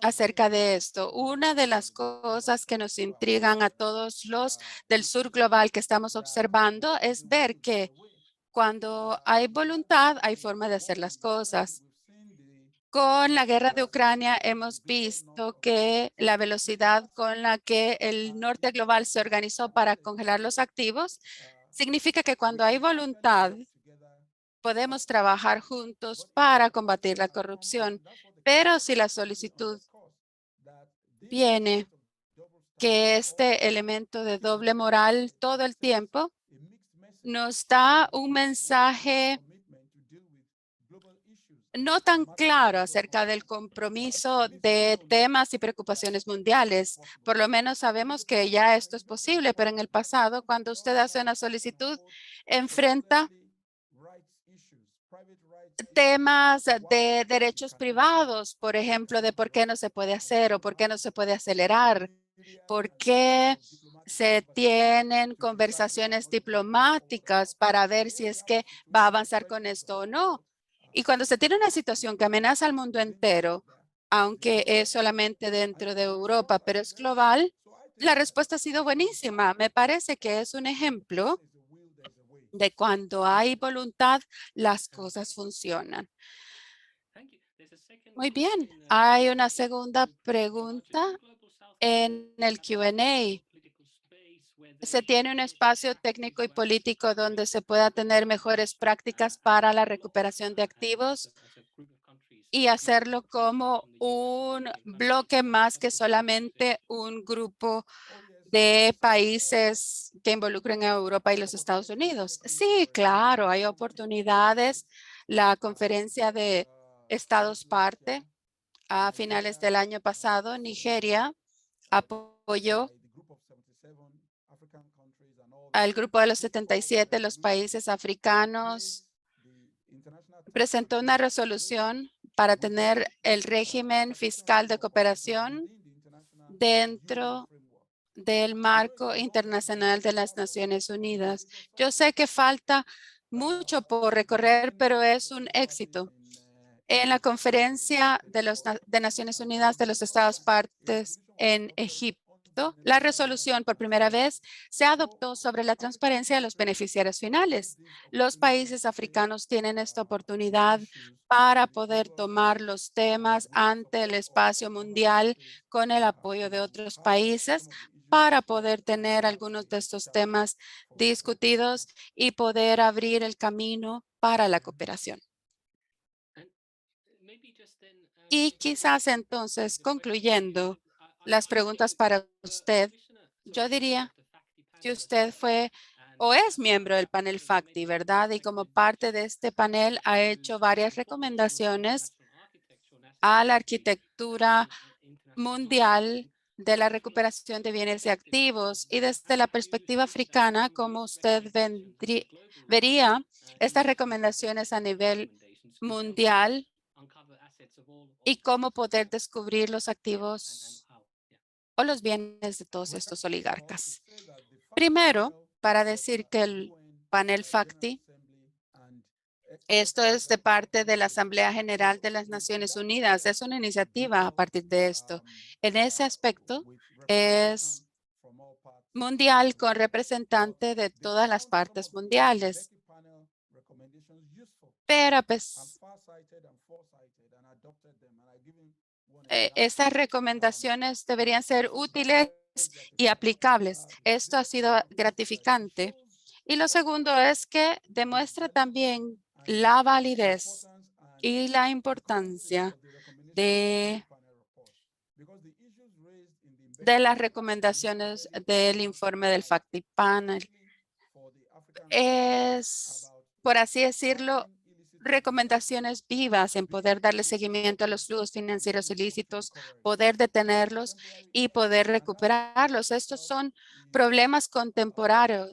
S1: acerca de esto. Una de las cosas que nos intrigan a todos los del sur global que estamos observando es ver que cuando hay voluntad, hay forma de hacer las cosas. Con la guerra de Ucrania hemos visto que la velocidad con la que el norte global se organizó para congelar los activos significa que cuando hay voluntad podemos trabajar juntos para combatir la corrupción. Pero si la solicitud viene que este elemento de doble moral todo el tiempo nos da un mensaje no tan claro acerca del compromiso de temas y preocupaciones mundiales. Por lo menos sabemos que ya esto es posible, pero en el pasado, cuando usted hace una solicitud, enfrenta temas de derechos privados, por ejemplo, de por qué no se puede hacer o por qué no se puede acelerar, por qué se tienen conversaciones diplomáticas para ver si es que va a avanzar con esto o no. Y cuando se tiene una situación que amenaza al mundo entero, aunque es solamente dentro de Europa, pero es global, la respuesta ha sido buenísima. Me parece que es un ejemplo de cuando hay voluntad, las cosas funcionan. Muy bien. Hay una segunda pregunta en el Q&A. ¿Se tiene un espacio técnico y político donde se pueda tener mejores prácticas para la recuperación de activos y hacerlo como un bloque más que solamente un grupo de países que involucren a Europa y los Estados Unidos? Sí, claro, hay oportunidades. La conferencia de Estados parte a finales del año pasado, Nigeria apoyó al grupo de los 77, los países africanos, presentó una resolución para tener el régimen fiscal de cooperación dentro del marco internacional de las Naciones Unidas. Yo sé que falta mucho por recorrer, pero es un éxito. En la conferencia de Naciones Unidas de los Estados partes en Egipto, la resolución por primera vez se adoptó sobre la transparencia de los beneficiarios finales. Los países africanos tienen esta oportunidad para poder tomar los temas ante el espacio mundial con el apoyo de otros países para poder tener algunos de estos temas discutidos y poder abrir el camino para la cooperación. Y quizás entonces, concluyendo las preguntas para usted, yo diría que usted fue o es miembro del panel FACTI, ¿verdad? Y como parte de este panel ha hecho varias recomendaciones a la arquitectura mundial de la recuperación de bienes y activos. Y desde la perspectiva africana, como usted vería estas recomendaciones a nivel mundial y cómo poder descubrir los activos o los bienes de todos estos oligarcas. Primero, para decir que el panel FACTI, esto es de parte de la Asamblea General de las Naciones Unidas, es una iniciativa a partir de esto. En ese aspecto, es mundial con representante de todas las partes mundiales. Pero pues, estas recomendaciones deberían ser útiles y aplicables. Esto ha sido gratificante. Y lo segundo es que demuestra también la validez y la importancia de las recomendaciones del informe del FACTI Panel. Es, por así decirlo, recomendaciones vivas en poder darle seguimiento a los flujos financieros ilícitos, poder detenerlos y poder recuperarlos. Estos son problemas contemporáneos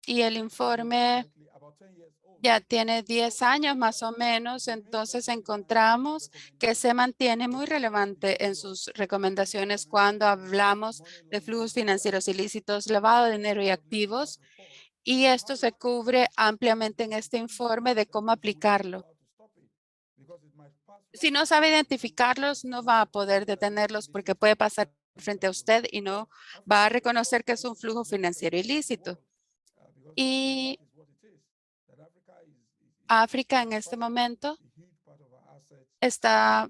S1: y el informe ya tiene 10 años más o menos, entonces encontramos que se mantiene muy relevante en sus recomendaciones cuando hablamos de flujos financieros ilícitos, lavado de dinero y activos, y esto se cubre ampliamente en este informe de cómo aplicarlo. Si no sabe identificarlos, no va a poder detenerlos porque puede pasar frente a usted y no va a reconocer que es un flujo financiero ilícito. Y África en este momento está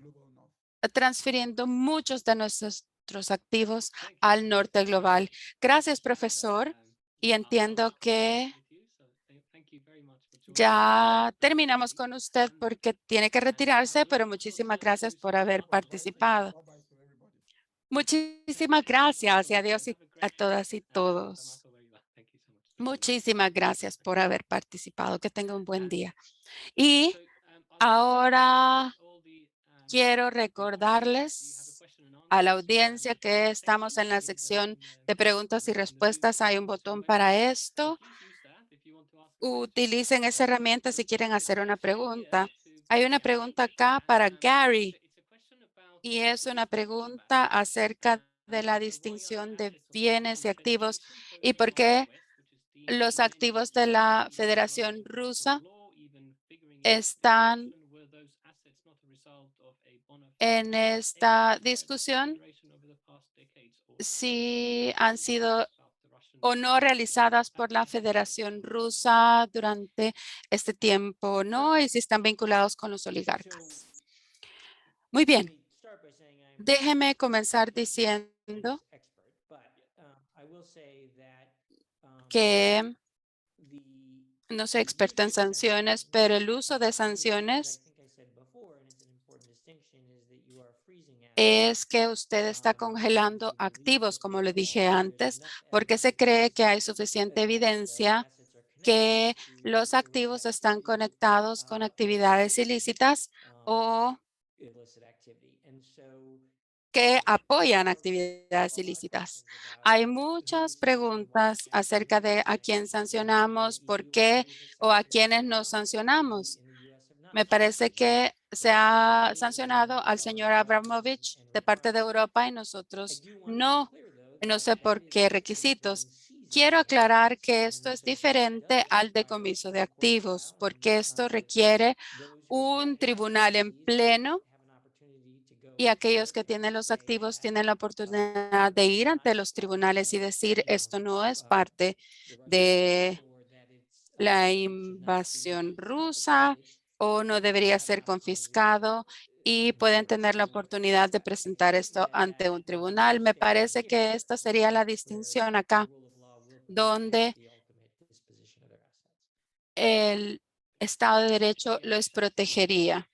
S1: transfiriendo muchos de nuestros activos al norte global. Gracias, profesor. Y entiendo que Ya terminamos con usted porque tiene que retirarse, pero muchísimas gracias por haber participado. Muchísimas gracias y adiós a todas y todos. Muchísimas gracias por haber participado. Que tenga un buen día. Y ahora quiero recordarles a la audiencia que estamos en la sección de preguntas y respuestas. Hay un botón para esto. Utilicen esa herramienta si quieren hacer una pregunta. Hay una pregunta acá para Gary y es una pregunta acerca de la distinción de bienes y activos y por qué los activos de la Federación Rusa están en esta discusión, si han sido o no realizadas por la Federación Rusa durante este tiempo, ¿no? Y si están vinculados con los oligarcas. Muy bien. Déjeme comenzar diciendo que no soy experta en sanciones, pero el uso de sanciones es que usted está congelando activos, como le dije antes, porque se cree que hay suficiente evidencia que los activos están conectados con actividades ilícitas o que apoyan actividades ilícitas. Hay muchas preguntas acerca de a quién sancionamos, por qué o a quiénes nos sancionamos. Me parece que se ha sancionado al señor Abramovich de parte de Europa y nosotros no. No sé por qué requisitos. Quiero aclarar que esto es diferente al decomiso de activos, porque esto requiere un tribunal en pleno y aquellos que tienen los activos tienen la oportunidad de ir ante los tribunales y decir esto no es parte de la invasión rusa o no debería ser confiscado y pueden tener la oportunidad de presentar esto ante un tribunal. Me parece que esta sería la distinción acá, donde el Estado de Derecho los protegería.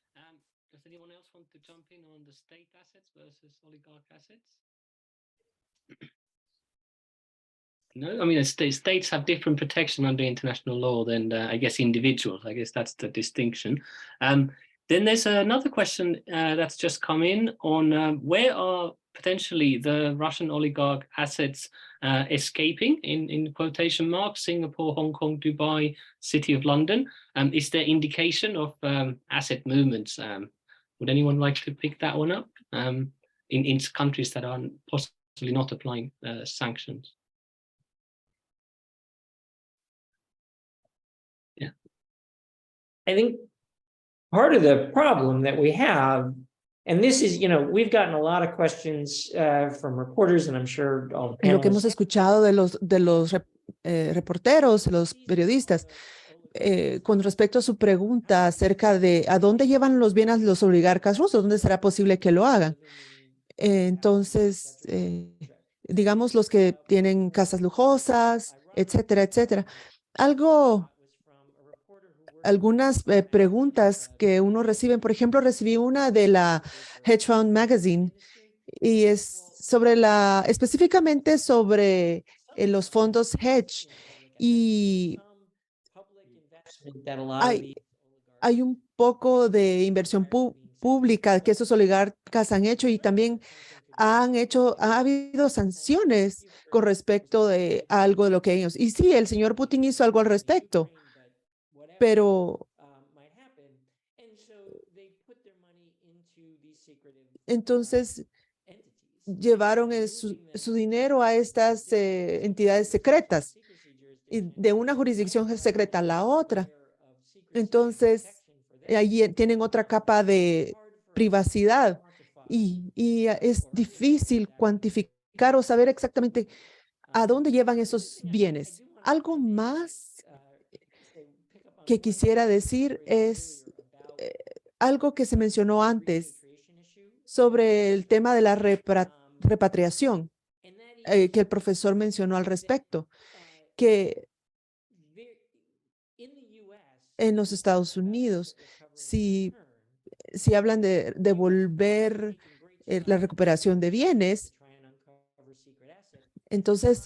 S3: Does anyone else want to jump in on the state assets versus oligarch assets? No, I mean, states have different protection under international law than, I guess, individuals. I guess that's the distinction. Then there's another question that's just come in on where are potentially the Russian oligarch assets escaping, in quotation marks, Singapore, Hong Kong, Dubai, City of London. Is there indication of asset movements? Would anyone like to pick that one up in countries that are possibly not applying sanctions? Yeah.
S4: I think part of the problem that we have, and this is, we've gotten a lot of questions from reporters, and I'm sure all the
S2: Lo que hemos
S4: panelists.
S2: escuchado de los reporteros, los periodistas, con respecto a su pregunta acerca de a dónde llevan los bienes los oligarcas rusos, dónde será posible que lo hagan. Entonces, digamos los que tienen casas lujosas, etcétera, etcétera. Algunas preguntas que uno recibe, por ejemplo, recibí una de la Hedge Fund Magazine y es específicamente sobre los fondos hedge y hay un poco de inversión pública que esos oligarcas han hecho y también ha habido sanciones con respecto de algo de lo que ellos. Y sí, el señor Putin hizo algo al respecto, pero entonces llevaron su dinero a estas entidades secretas y de una jurisdicción secreta a la otra. Entonces, allí tienen otra capa de privacidad y es difícil cuantificar o saber exactamente a dónde llevan esos bienes. Algo más que quisiera decir es algo que se mencionó antes sobre el tema de la repatriación, que el profesor mencionó al respecto, que en los Estados Unidos. Si hablan de devolver la recuperación de bienes, entonces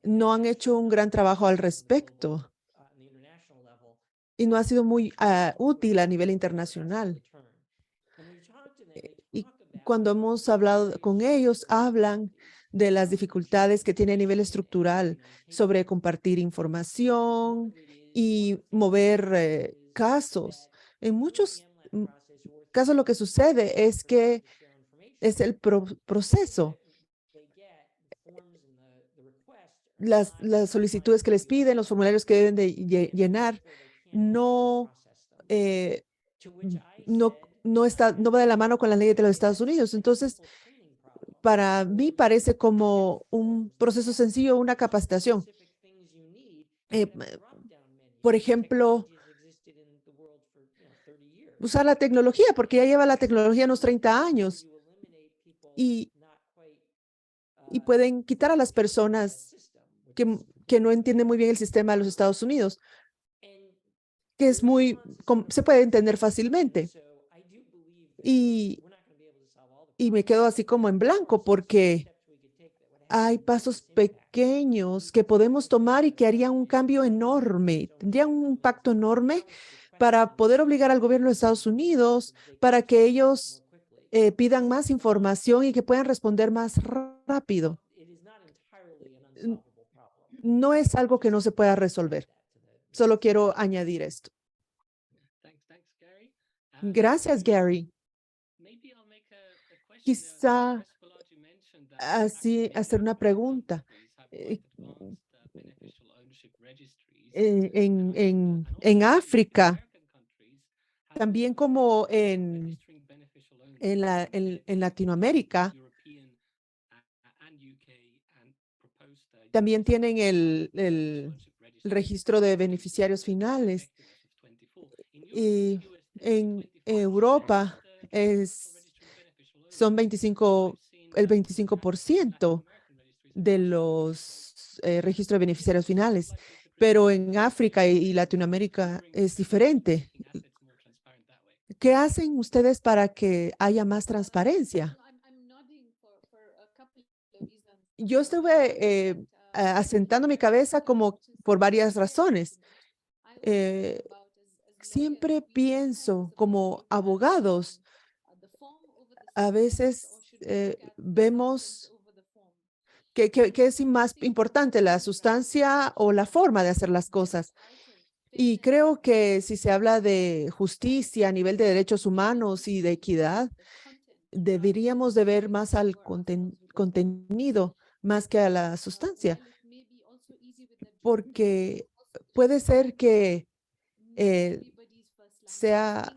S2: no han hecho un gran trabajo al respecto y no ha sido muy útil a nivel internacional. Y cuando hemos hablado con ellos, hablan de las dificultades que tiene a nivel estructural sobre compartir información y mover casos. En muchos casos lo que sucede es que es el proceso. Las solicitudes que les piden, los formularios que deben de llenar, no no va de la mano con las leyes de los Estados Unidos. Entonces, para mí parece como un proceso sencillo, una capacitación. Por ejemplo, usar la tecnología, porque ya lleva la tecnología unos 30 años y pueden quitar a las personas que no entienden muy bien el sistema de los Estados Unidos, que es se puede entender fácilmente. Y me quedo así como en blanco porque hay pasos pequeños que podemos tomar y que harían un cambio enorme, tendrían un impacto enorme para poder obligar al gobierno de Estados Unidos para que ellos pidan más información y que puedan responder más rápido. No es algo que no se pueda resolver. Solo quiero añadir esto. Gracias, Gary. Quizá así hacer una pregunta. En África, también como en Latinoamérica, también tienen el registro de beneficiarios finales. Y en Europa son el 25% de los registros de beneficiarios finales, pero en África y Latinoamérica es diferente. ¿Qué hacen ustedes para que haya más transparencia? Yo estuve asentando mi cabeza como por varias razones. Siempre pienso como abogados, a veces vemos que es más importante, la sustancia o la forma de hacer las cosas. Y creo que si se habla de justicia a nivel de derechos humanos y de equidad, deberíamos de ver más al contenido más que a la sustancia, porque puede ser que sea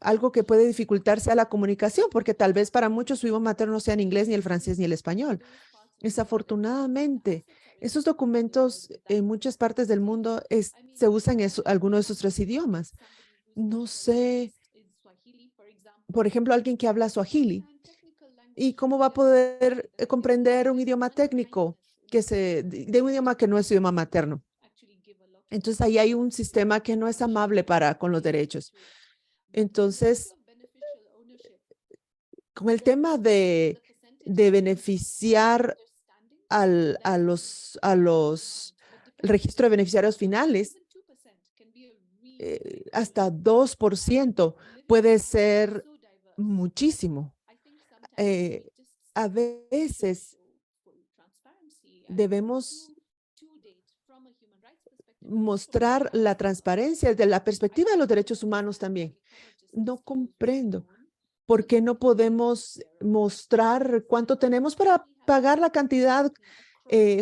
S2: algo que puede dificultarse a la comunicación, porque tal vez para muchos su idioma materno no sea en inglés, ni el francés, ni el español. Desafortunadamente, esos documentos en muchas partes del mundo se usan en alguno de esos 3 idiomas. No sé, por ejemplo, alguien que habla Swahili, ¿y cómo va a poder comprender un idioma técnico de un idioma que no es su idioma materno? Entonces, ahí hay un sistema que no es amable con los derechos. Entonces, con el tema de beneficiar al registro de beneficiarios finales, hasta 2% puede ser muchísimo. A veces debemos mostrar la transparencia desde la perspectiva de los derechos humanos también. No comprendo por qué no podemos mostrar cuánto tenemos para pagar la cantidad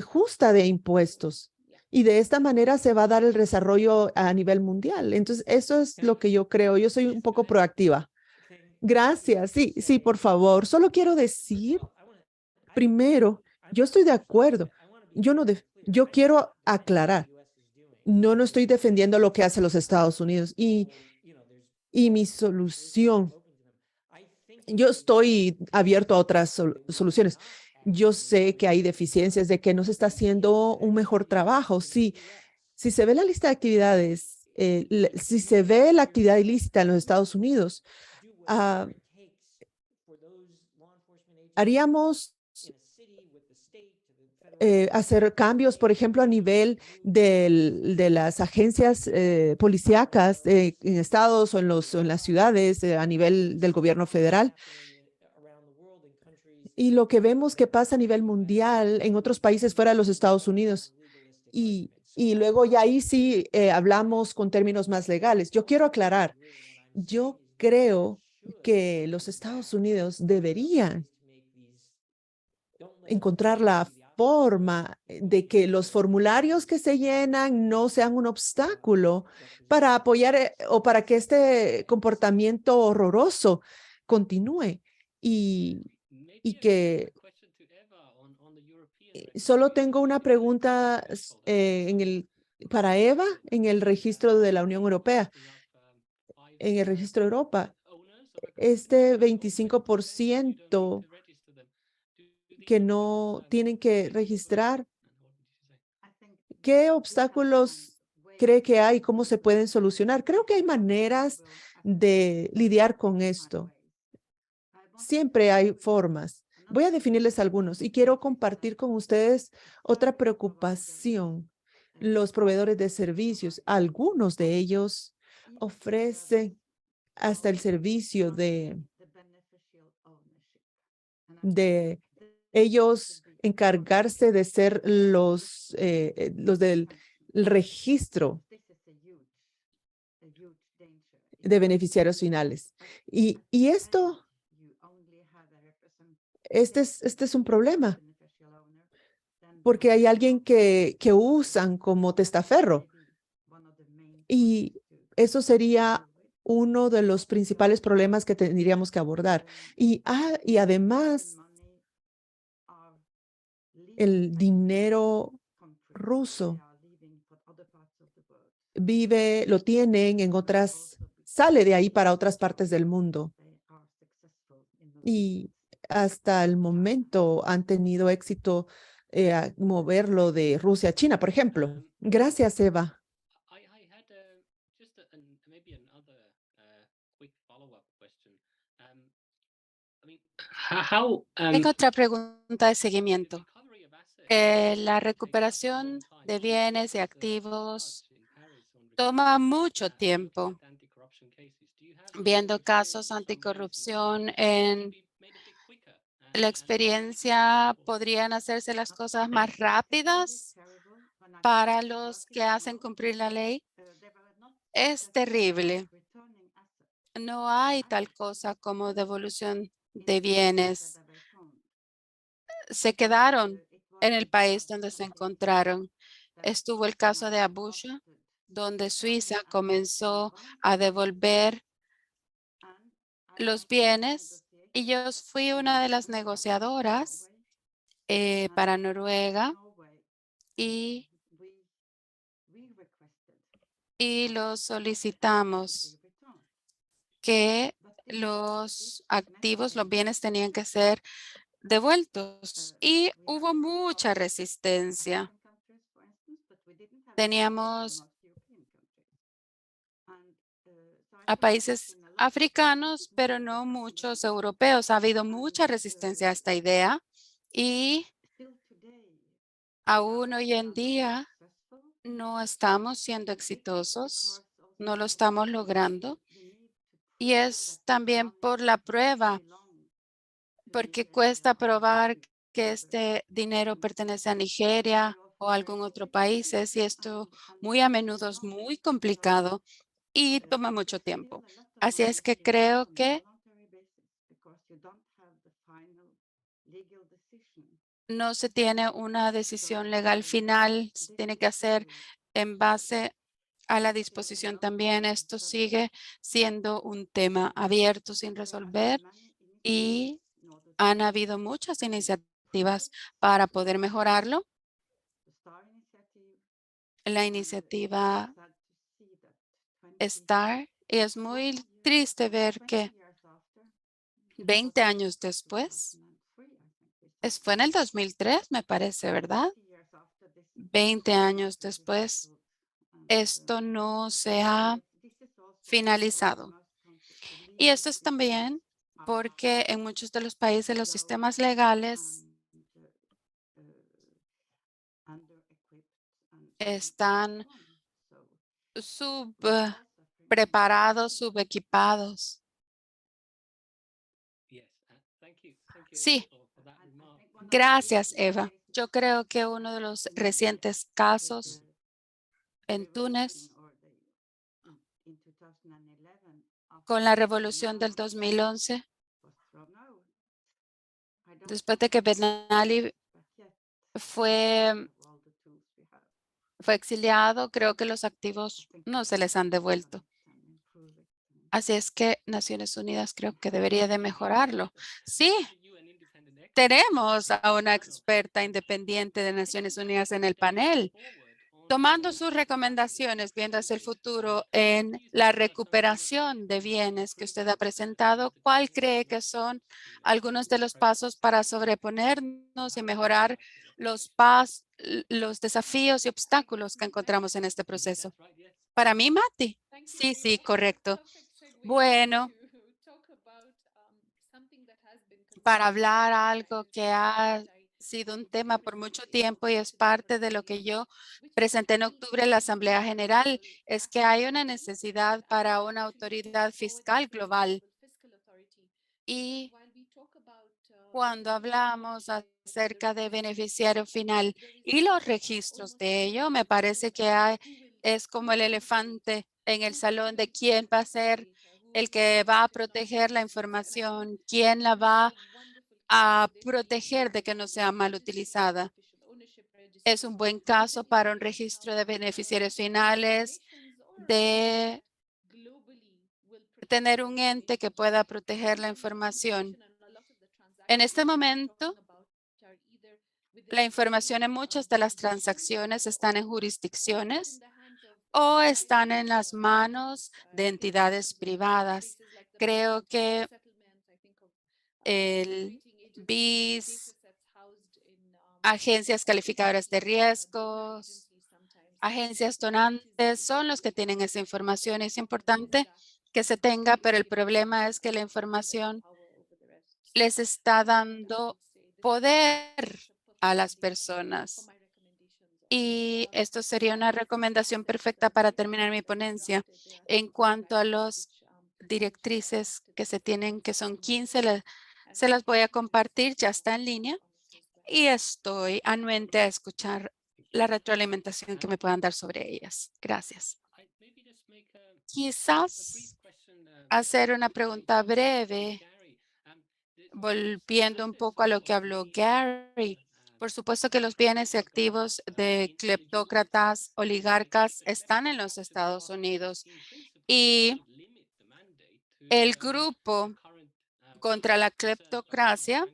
S2: justa de impuestos. Y de esta manera se va a dar el desarrollo a nivel mundial. Entonces, eso es lo que yo creo. Yo soy un poco proactiva. Gracias. Sí, por favor. Solo quiero decir, primero, yo estoy de acuerdo. Yo quiero aclarar. No estoy defendiendo lo que hace los Estados Unidos y mi solución. Yo estoy abierto a otras soluciones. Yo sé que hay deficiencias de que no se está haciendo un mejor trabajo. Si Si se ve la lista de actividades, si se ve la actividad ilícita en los Estados Unidos, haríamos hacer cambios, por ejemplo, a nivel de las agencias policíacas en estados o en las ciudades, a nivel del gobierno federal. Y lo que vemos que pasa a nivel mundial en otros países fuera de los Estados Unidos. Y luego ya ahí sí hablamos con términos más legales. Yo quiero aclarar, yo creo que los Estados Unidos deberían encontrar la forma de que los formularios que se llenan no sean un obstáculo para apoyar o para que este comportamiento horroroso continúe y que solo tengo una pregunta para Eva en el registro de la Unión Europea, en el registro de Europa. Este 25% que no tienen que registrar, ¿qué obstáculos cree que hay? ¿Cómo se pueden solucionar? Creo que hay maneras de lidiar con esto. Siempre hay formas. Voy a definirles algunos y quiero compartir con ustedes otra preocupación. Los proveedores de servicios, algunos de ellos ofrecen hasta el servicio de ellos encargarse de ser los del registro de beneficiarios finales. Y este es un problema, porque hay alguien que usan como testaferro. Y eso sería uno de los principales problemas que tendríamos que abordar. Y además, el dinero ruso lo tienen en sale de ahí para otras partes del mundo. Y hasta el momento han tenido éxito a moverlo de Rusia a China, por ejemplo. Gracias, Eva.
S3: I had just maybe another quick follow-up question. I mean, how
S1: Tengo otra pregunta de seguimiento. La recuperación de bienes y activos toma mucho tiempo. Viendo casos anticorrupción en la experiencia, ¿podrían hacerse las cosas más rápidas para los que hacen cumplir la ley? Es terrible. No hay tal cosa como devolución de bienes. Se quedaron en el país donde se encontraron. Estuvo el caso de Abusha, donde Suiza comenzó a devolver los bienes y yo fui una de las negociadoras para Noruega y lo solicitamos que los activos, los bienes tenían que ser devueltos y hubo mucha resistencia. Teníamos a países africanos, pero no muchos europeos. Ha habido mucha resistencia a esta idea y aún hoy en día no estamos siendo exitosos, no lo estamos logrando. Y es también por la prueba, porque cuesta probar que este dinero pertenece a Nigeria o a algún otro país, y esto muy a menudo es muy complicado y toma mucho tiempo. Así es que creo que no se tiene una decisión legal final, se tiene que hacer en base a la disposición también. Esto sigue siendo un tema abierto sin resolver y han habido muchas iniciativas para poder mejorarlo. La iniciativa STAR, y es muy triste ver que 20 años después, fue en el 2003, me parece, ¿verdad? 20 años después, esto no se ha finalizado. Y esto es también porque en muchos de los países los sistemas legales están preparados, subequipados.
S3: Yes, thank you.
S1: Sí,
S3: for that remark.
S1: gracias, Eva. Yo creo que uno de los recientes casos en Túnez con la revolución del 2011, después de que Ben Ali fue exiliado, creo que los activos no se les han devuelto. Así es que Naciones Unidas creo que debería de mejorarlo. Sí, tenemos a una experta independiente de Naciones Unidas en el panel, tomando sus recomendaciones, viendo hacia el futuro en la recuperación de bienes que usted ha presentado. ¿Cuál cree que son algunos de los pasos para sobreponernos y mejorar los desafíos y obstáculos que encontramos en este proceso? Para mí, Mati. Sí, sí, correcto. Bueno, para hablar algo que ha sido un tema por mucho tiempo y es parte de lo que yo presenté en octubre en la Asamblea General, es que hay una necesidad para una autoridad fiscal global. Y cuando hablamos acerca de beneficiario final y los registros de ello, me parece que es como el elefante en el salón de quién va a ser el que va a proteger la información, quién la va a proteger de que no sea mal utilizada. Es un buen caso para un registro de beneficiarios finales, de tener un ente que pueda proteger la información. En este momento, la información en muchas de las transacciones están en jurisdicciones o están en las manos de entidades privadas. Creo que el BIS, agencias calificadoras de riesgos, agencias donantes son los que tienen esa información. Es importante que se tenga, pero el problema es que la información les está dando poder a las personas. Y esto sería una recomendación perfecta para terminar mi ponencia. En cuanto a los directrices que se tienen, que son 15, se las voy a compartir, ya está en línea y estoy anuente a escuchar la retroalimentación que me puedan dar sobre ellas. Gracias. Quizás hacer una pregunta breve, volviendo un poco a lo que habló Gary. Por supuesto que los bienes y activos de cleptócratas, oligarcas están en los Estados Unidos y el grupo contra la cleptocracia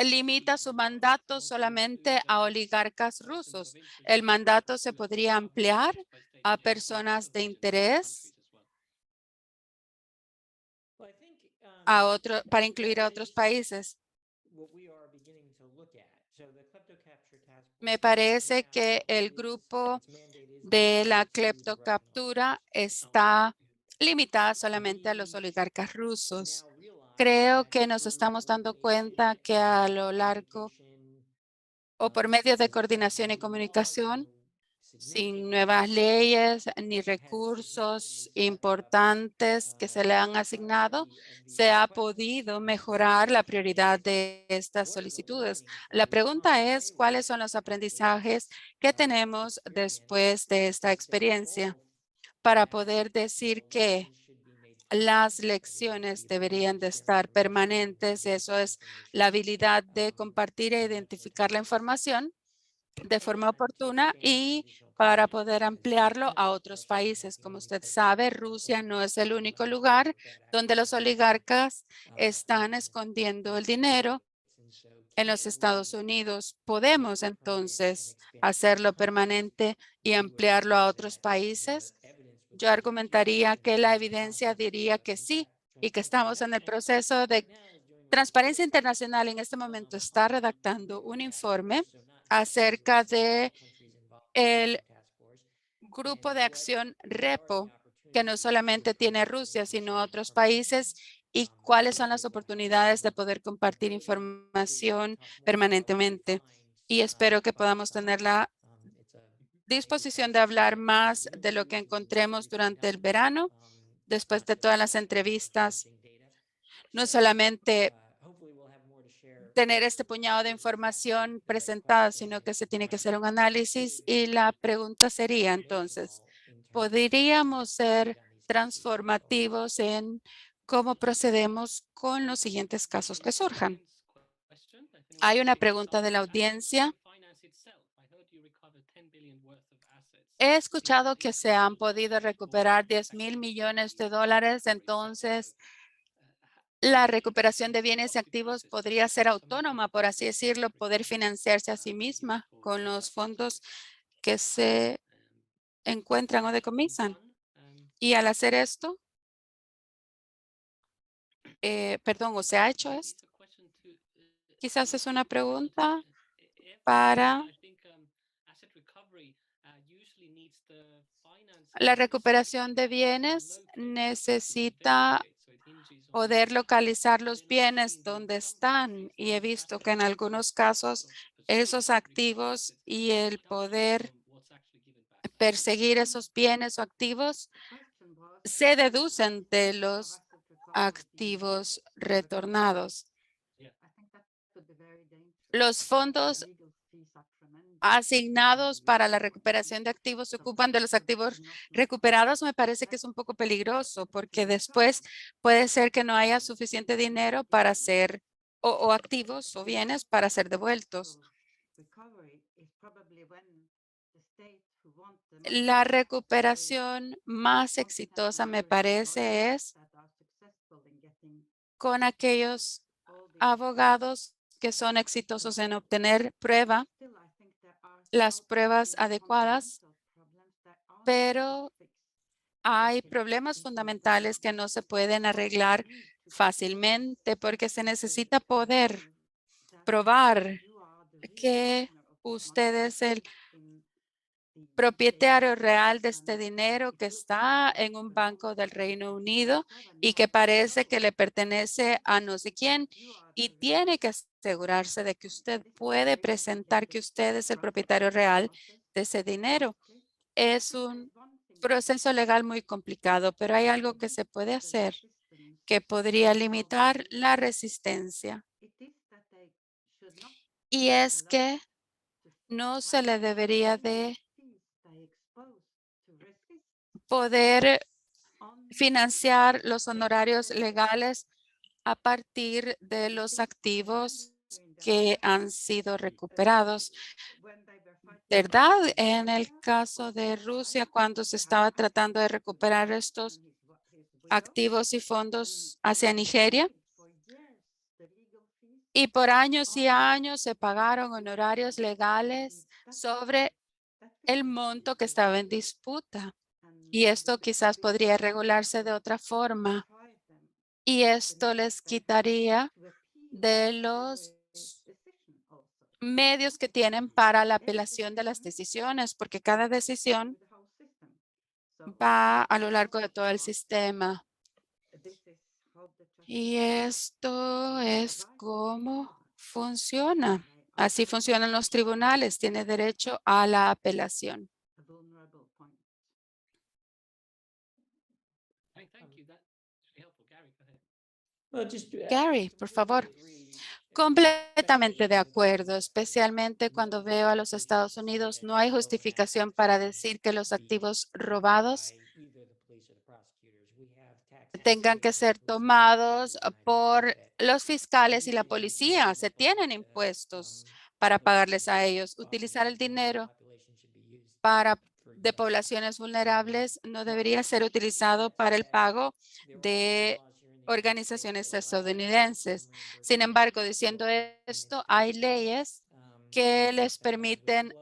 S1: limita su mandato solamente a oligarcas rusos. El mandato se podría ampliar a personas de interés, para incluir a otros países. Me parece que el grupo de la cleptocaptura está limitada solamente a los oligarcas rusos. Creo que nos estamos dando cuenta que a lo largo o por medio de coordinación y comunicación, sin nuevas leyes ni recursos importantes que se le han asignado, se ha podido mejorar la prioridad de estas solicitudes. La pregunta es, ¿cuáles son los aprendizajes que tenemos después de esta experiencia para poder decir que las lecciones deberían de estar permanentes? Eso es la habilidad de compartir e identificar la información de forma oportuna y para poder ampliarlo a otros países. Como usted sabe, Rusia no es el único lugar donde los oligarcas están escondiendo el dinero en los Estados Unidos. Podemos entonces hacerlo permanente y ampliarlo a otros países. Yo argumentaría que la evidencia diría que sí y que estamos en el proceso de Transparencia Internacional. En este momento está redactando un informe acerca de el grupo de acción REPO, que no solamente tiene Rusia, sino otros países, y cuáles son las oportunidades de poder compartir información permanentemente. Y espero que podamos tener la disposición de hablar más de lo que encontremos durante el verano, después de todas las entrevistas, no solamente tener este puñado de información presentada, sino que se tiene que hacer un análisis. Y la pregunta sería entonces, ¿podríamos ser transformativos en cómo procedemos con los siguientes casos que surjan? Hay una pregunta de la audiencia. He escuchado que se han podido recuperar 10,000 millones de dólares, entonces la recuperación de bienes y activos podría ser autónoma, por así decirlo, poder financiarse a sí misma con los fondos que se encuentran o decomisan. Y al hacer esto, perdón, ¿o se ha hecho esto? Quizás es una pregunta para la recuperación de bienes. Necesita poder localizar los bienes donde están, y he visto que en algunos casos esos activos y el poder perseguir esos bienes o activos se deducen de los activos retornados. Los fondos asignados para la recuperación de activos se ocupan de los activos recuperados. Me parece que es un poco peligroso porque después puede ser que no haya suficiente dinero para hacer o activos o bienes para ser devueltos. La recuperación más exitosa, me parece, es con aquellos abogados que son exitosos en obtener las pruebas adecuadas, pero hay problemas fundamentales que no se pueden arreglar fácilmente porque se necesita poder probar que usted es el propietario real de este dinero que está en un banco del Reino Unido y que parece que le pertenece a no sé quién, y tiene que asegurarse de que usted puede presentar que usted es el propietario real de ese dinero. Es un proceso legal muy complicado, pero hay algo que se puede hacer que podría limitar la resistencia, y es que no se le debería de poder financiar los honorarios legales a partir de los activos que han sido recuperados. ¿Verdad? En el caso de Rusia, cuando se estaba tratando de recuperar estos activos y fondos hacia Nigeria, y por años y años se pagaron honorarios legales sobre el monto que estaba en disputa. Y esto quizás podría regularse de otra forma. Y esto les quitaría de los medios que tienen para la apelación de las decisiones, porque cada decisión va a lo largo de todo el sistema. Y esto es cómo funciona. Así funcionan los tribunales. Tiene derecho a la apelación. Gary, por favor. Completamente de acuerdo, especialmente cuando veo a los Estados Unidos. No hay justificación para decir que los activos robados tengan que ser tomados por los fiscales y la policía. Se tienen impuestos para pagarles a ellos. Utilizar el dinero de poblaciones vulnerables no debería ser utilizado para el pago de organizaciones estadounidenses. Sin embargo, diciendo esto, hay leyes que les permiten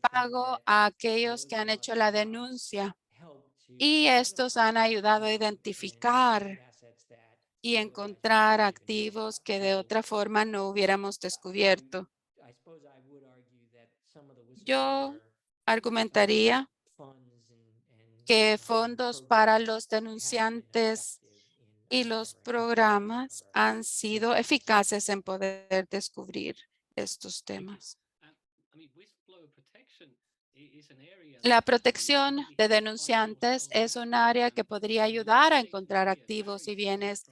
S1: pago a aquellos que han hecho la denuncia, y estos han ayudado a identificar y encontrar activos que de otra forma no hubiéramos descubierto. Yo argumentaría que fondos para los denunciantes y los programas han sido eficaces en poder descubrir estos temas. La protección de denunciantes es un área que podría ayudar a encontrar activos y bienes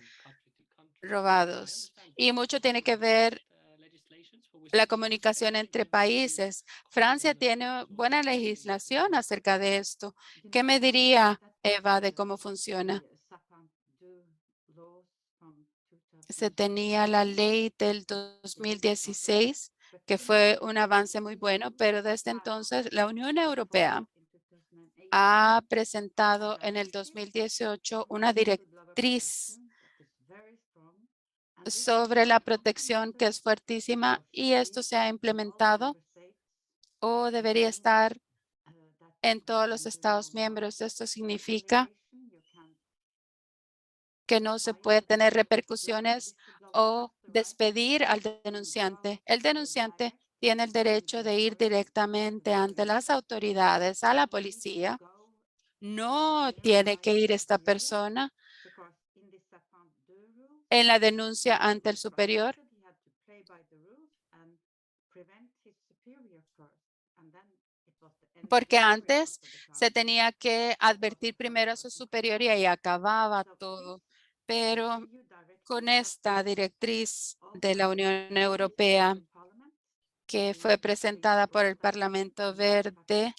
S1: robados. Y mucho tiene que ver la comunicación entre países. Francia tiene buena legislación acerca de esto. ¿Qué me diría, Eva, de cómo funciona? Se tenía la ley del 2016, que fue un avance muy bueno, pero desde entonces la Unión Europea ha presentado en el 2018 una directriz sobre la protección que es fuertísima y esto se ha implementado o debería estar en todos los Estados miembros. Esto significa que no se puede tener repercusiones o despedir al denunciante. El denunciante tiene el derecho de ir directamente ante las autoridades, a la policía. No tiene que ir esta persona en la denuncia ante el superior, porque antes se tenía que advertir primero a su superior y ahí acababa todo. Pero con esta directriz de la Unión Europea que fue presentada por el Parlamento Verde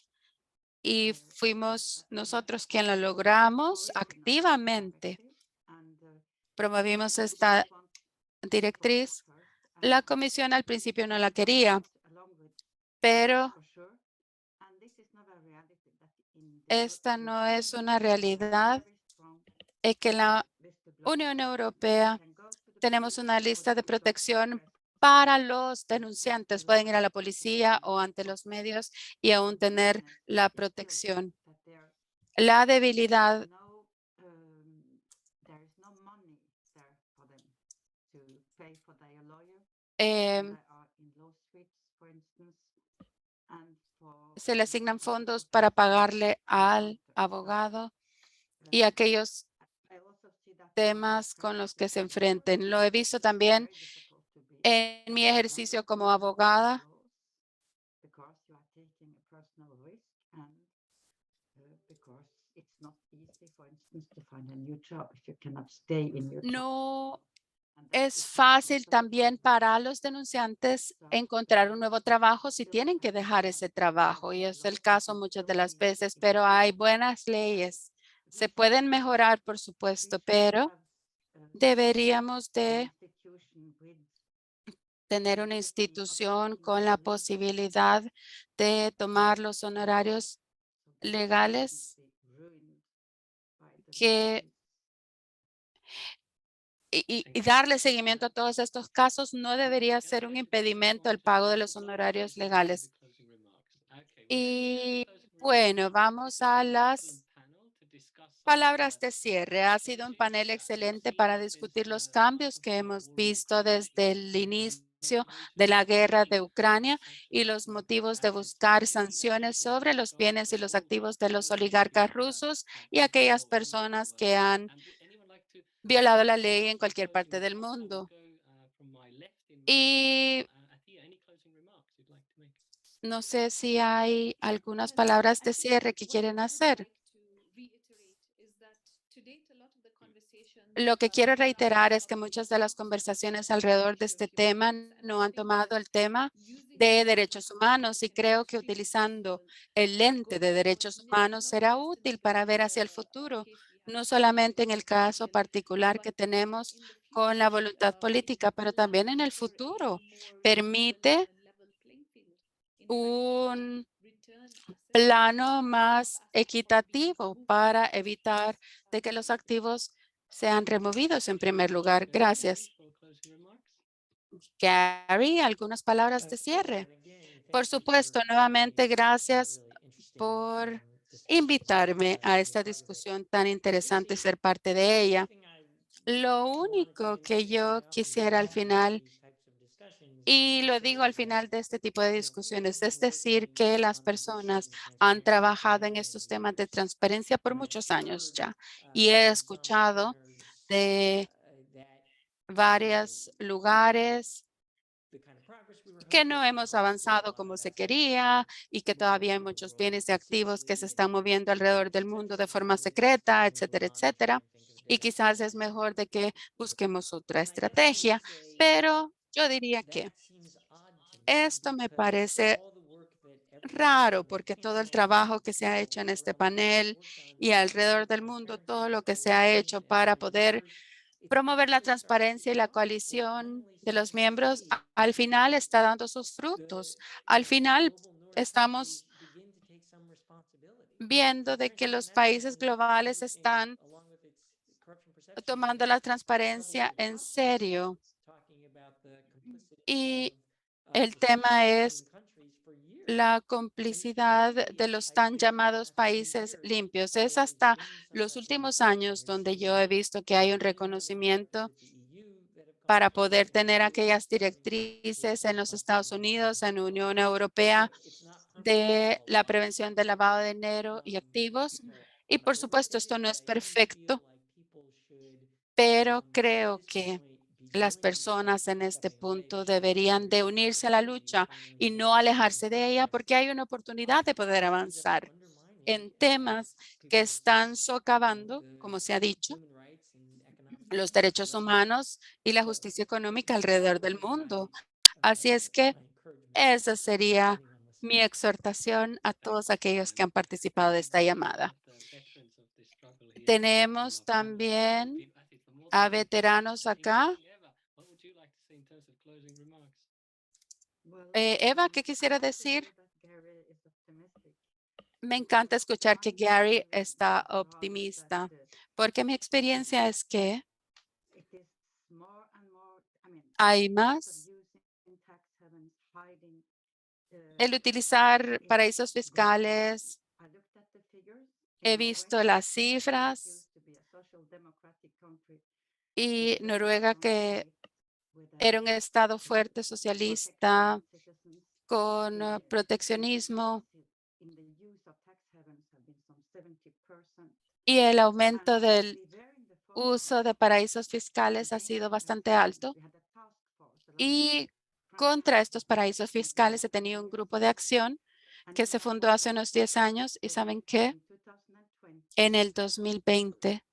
S1: y fuimos nosotros quien lo logramos activamente. Promovimos esta directriz. La comisión al principio no la quería, pero esta no es una realidad. Es que la Unión Europea tenemos una lista de protección para los denunciantes. Pueden ir a la policía o ante los medios y aún tener la protección. La debilidad se le asignan fondos para pagarle al abogado y aquellos temas con los que se enfrenten. Lo he visto también en mi ejercicio como abogada. No es fácil también para los denunciantes encontrar un nuevo trabajo si tienen que dejar ese trabajo y es el caso muchas de las veces, pero hay buenas leyes. Se pueden mejorar, por supuesto, pero deberíamos de tener una institución con la posibilidad de tomar los honorarios legales y darle seguimiento a todos estos casos no debería ser un impedimento el pago de los honorarios legales. Y bueno, vamos a las palabras de cierre. Ha sido un panel excelente para discutir los cambios que hemos visto desde el inicio de la guerra de Ucrania y los motivos de buscar sanciones sobre los bienes y los activos de los oligarcas rusos y aquellas personas que han violado la ley en cualquier parte del mundo. Y no sé si hay algunas palabras de cierre que quieren hacer. Lo que quiero reiterar es que muchas de las conversaciones alrededor de este tema no han tomado el tema de derechos humanos y creo que utilizando el lente de derechos humanos será útil para ver hacia el futuro, no solamente en el caso particular que tenemos con la voluntad política, pero también en el futuro. Permite un plano más equitativo para evitar de que los activos sean removidos en primer lugar. Gracias. Gary, algunas palabras de cierre. Por supuesto, nuevamente, gracias por invitarme a esta discusión tan interesante y ser parte de ella. Lo único que yo quisiera al final Y lo digo al final de este tipo de discusiones, es decir, que las personas han trabajado en estos temas de transparencia por muchos años ya. Y he escuchado de varios lugares que no hemos avanzado como se quería y que todavía hay muchos bienes y activos que se están moviendo alrededor del mundo de forma secreta, etcétera, etcétera. Y quizás es mejor de que busquemos otra estrategia, pero yo diría que esto me parece raro porque todo el trabajo que se ha hecho en este panel y alrededor del mundo, todo lo que se ha hecho para poder promover la transparencia y la coalición de los miembros, al final está dando sus frutos. Al final estamos viendo de que los países globales están tomando la transparencia en serio. Y el tema es la complicidad de los tan llamados países limpios. Es hasta los últimos años donde yo he visto que hay un reconocimiento para poder tener aquellas directrices en los Estados Unidos, en la Unión Europea, de la prevención del lavado de dinero y activos. Y por supuesto, esto no es perfecto, pero creo que las personas en este punto deberían de unirse a la lucha y no alejarse de ella porque hay una oportunidad de poder avanzar en temas que están socavando, como se ha dicho, los derechos humanos y la justicia económica alrededor del mundo. Así es que esa sería mi exhortación a todos aquellos que han participado de esta llamada. Tenemos también a veteranos acá. Eva, ¿qué quisiera decir? Me encanta escuchar que Gary está optimista, porque mi experiencia es que hay más el utilizar paraísos fiscales. He visto las cifras y Noruega, que era un estado fuerte socialista con proteccionismo, y el aumento del uso de paraísos fiscales ha sido bastante alto. Y contra estos paraísos fiscales se tenía un grupo de acción que se fundó hace unos 10 años y ¿saben qué? En el 2020,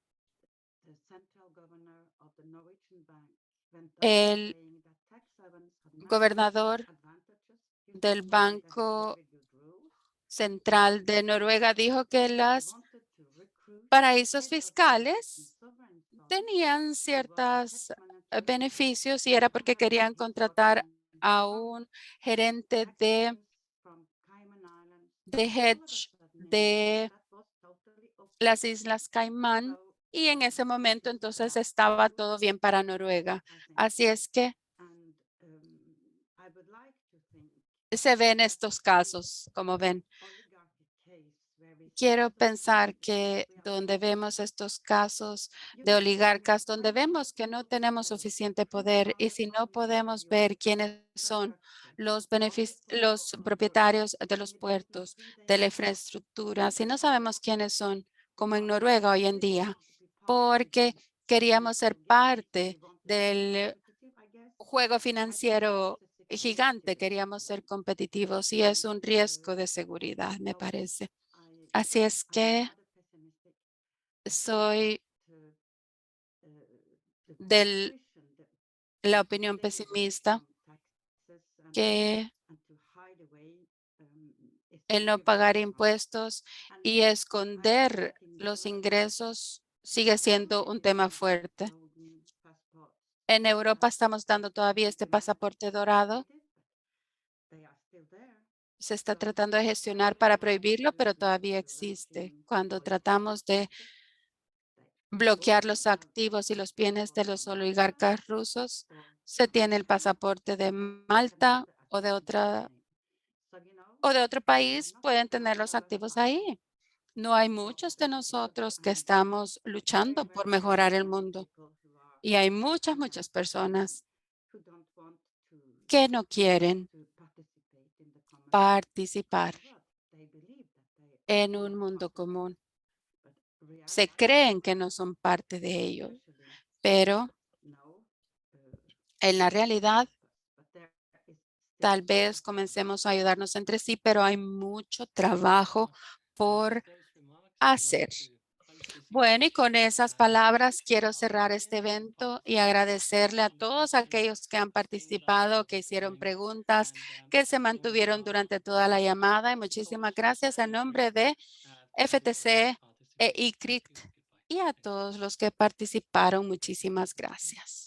S1: el gobernador del Banco Central de Noruega dijo que los paraísos fiscales tenían ciertos beneficios y era porque querían contratar a un gerente de hedge de las Islas Caimán, y en ese momento entonces estaba todo bien para Noruega. Así es que se ven estos casos, como ven. Quiero pensar que donde vemos estos casos de oligarcas, donde vemos que no tenemos suficiente poder y si no podemos ver quiénes son los propietarios de los puertos, de la infraestructura, si no sabemos quiénes son, como en Noruega hoy en día, porque queríamos ser parte del juego financiero gigante, queríamos ser competitivos y es un riesgo de seguridad, me parece. Así es que soy de la opinión pesimista que el no pagar impuestos y esconder los ingresos sigue siendo un tema fuerte. En Europa estamos dando todavía este pasaporte dorado. Se está tratando de gestionar para prohibirlo, pero todavía existe. Cuando tratamos de bloquear los activos y los bienes de los oligarcas rusos, se tiene el pasaporte de Malta o de otro país, pueden tener los activos ahí. No hay muchos de nosotros que estamos luchando por mejorar el mundo y hay muchas personas que no quieren participar en un mundo común. Se creen que no son parte de ello, pero en la realidad tal vez comencemos a ayudarnos entre sí, pero hay mucho trabajo por hacer. Bueno, y con esas palabras quiero cerrar este evento y agradecerle a todos aquellos que han participado, que hicieron preguntas, que se mantuvieron durante toda la llamada. Y muchísimas gracias en nombre de FTC e ICRIT y a todos los que participaron. Muchísimas gracias.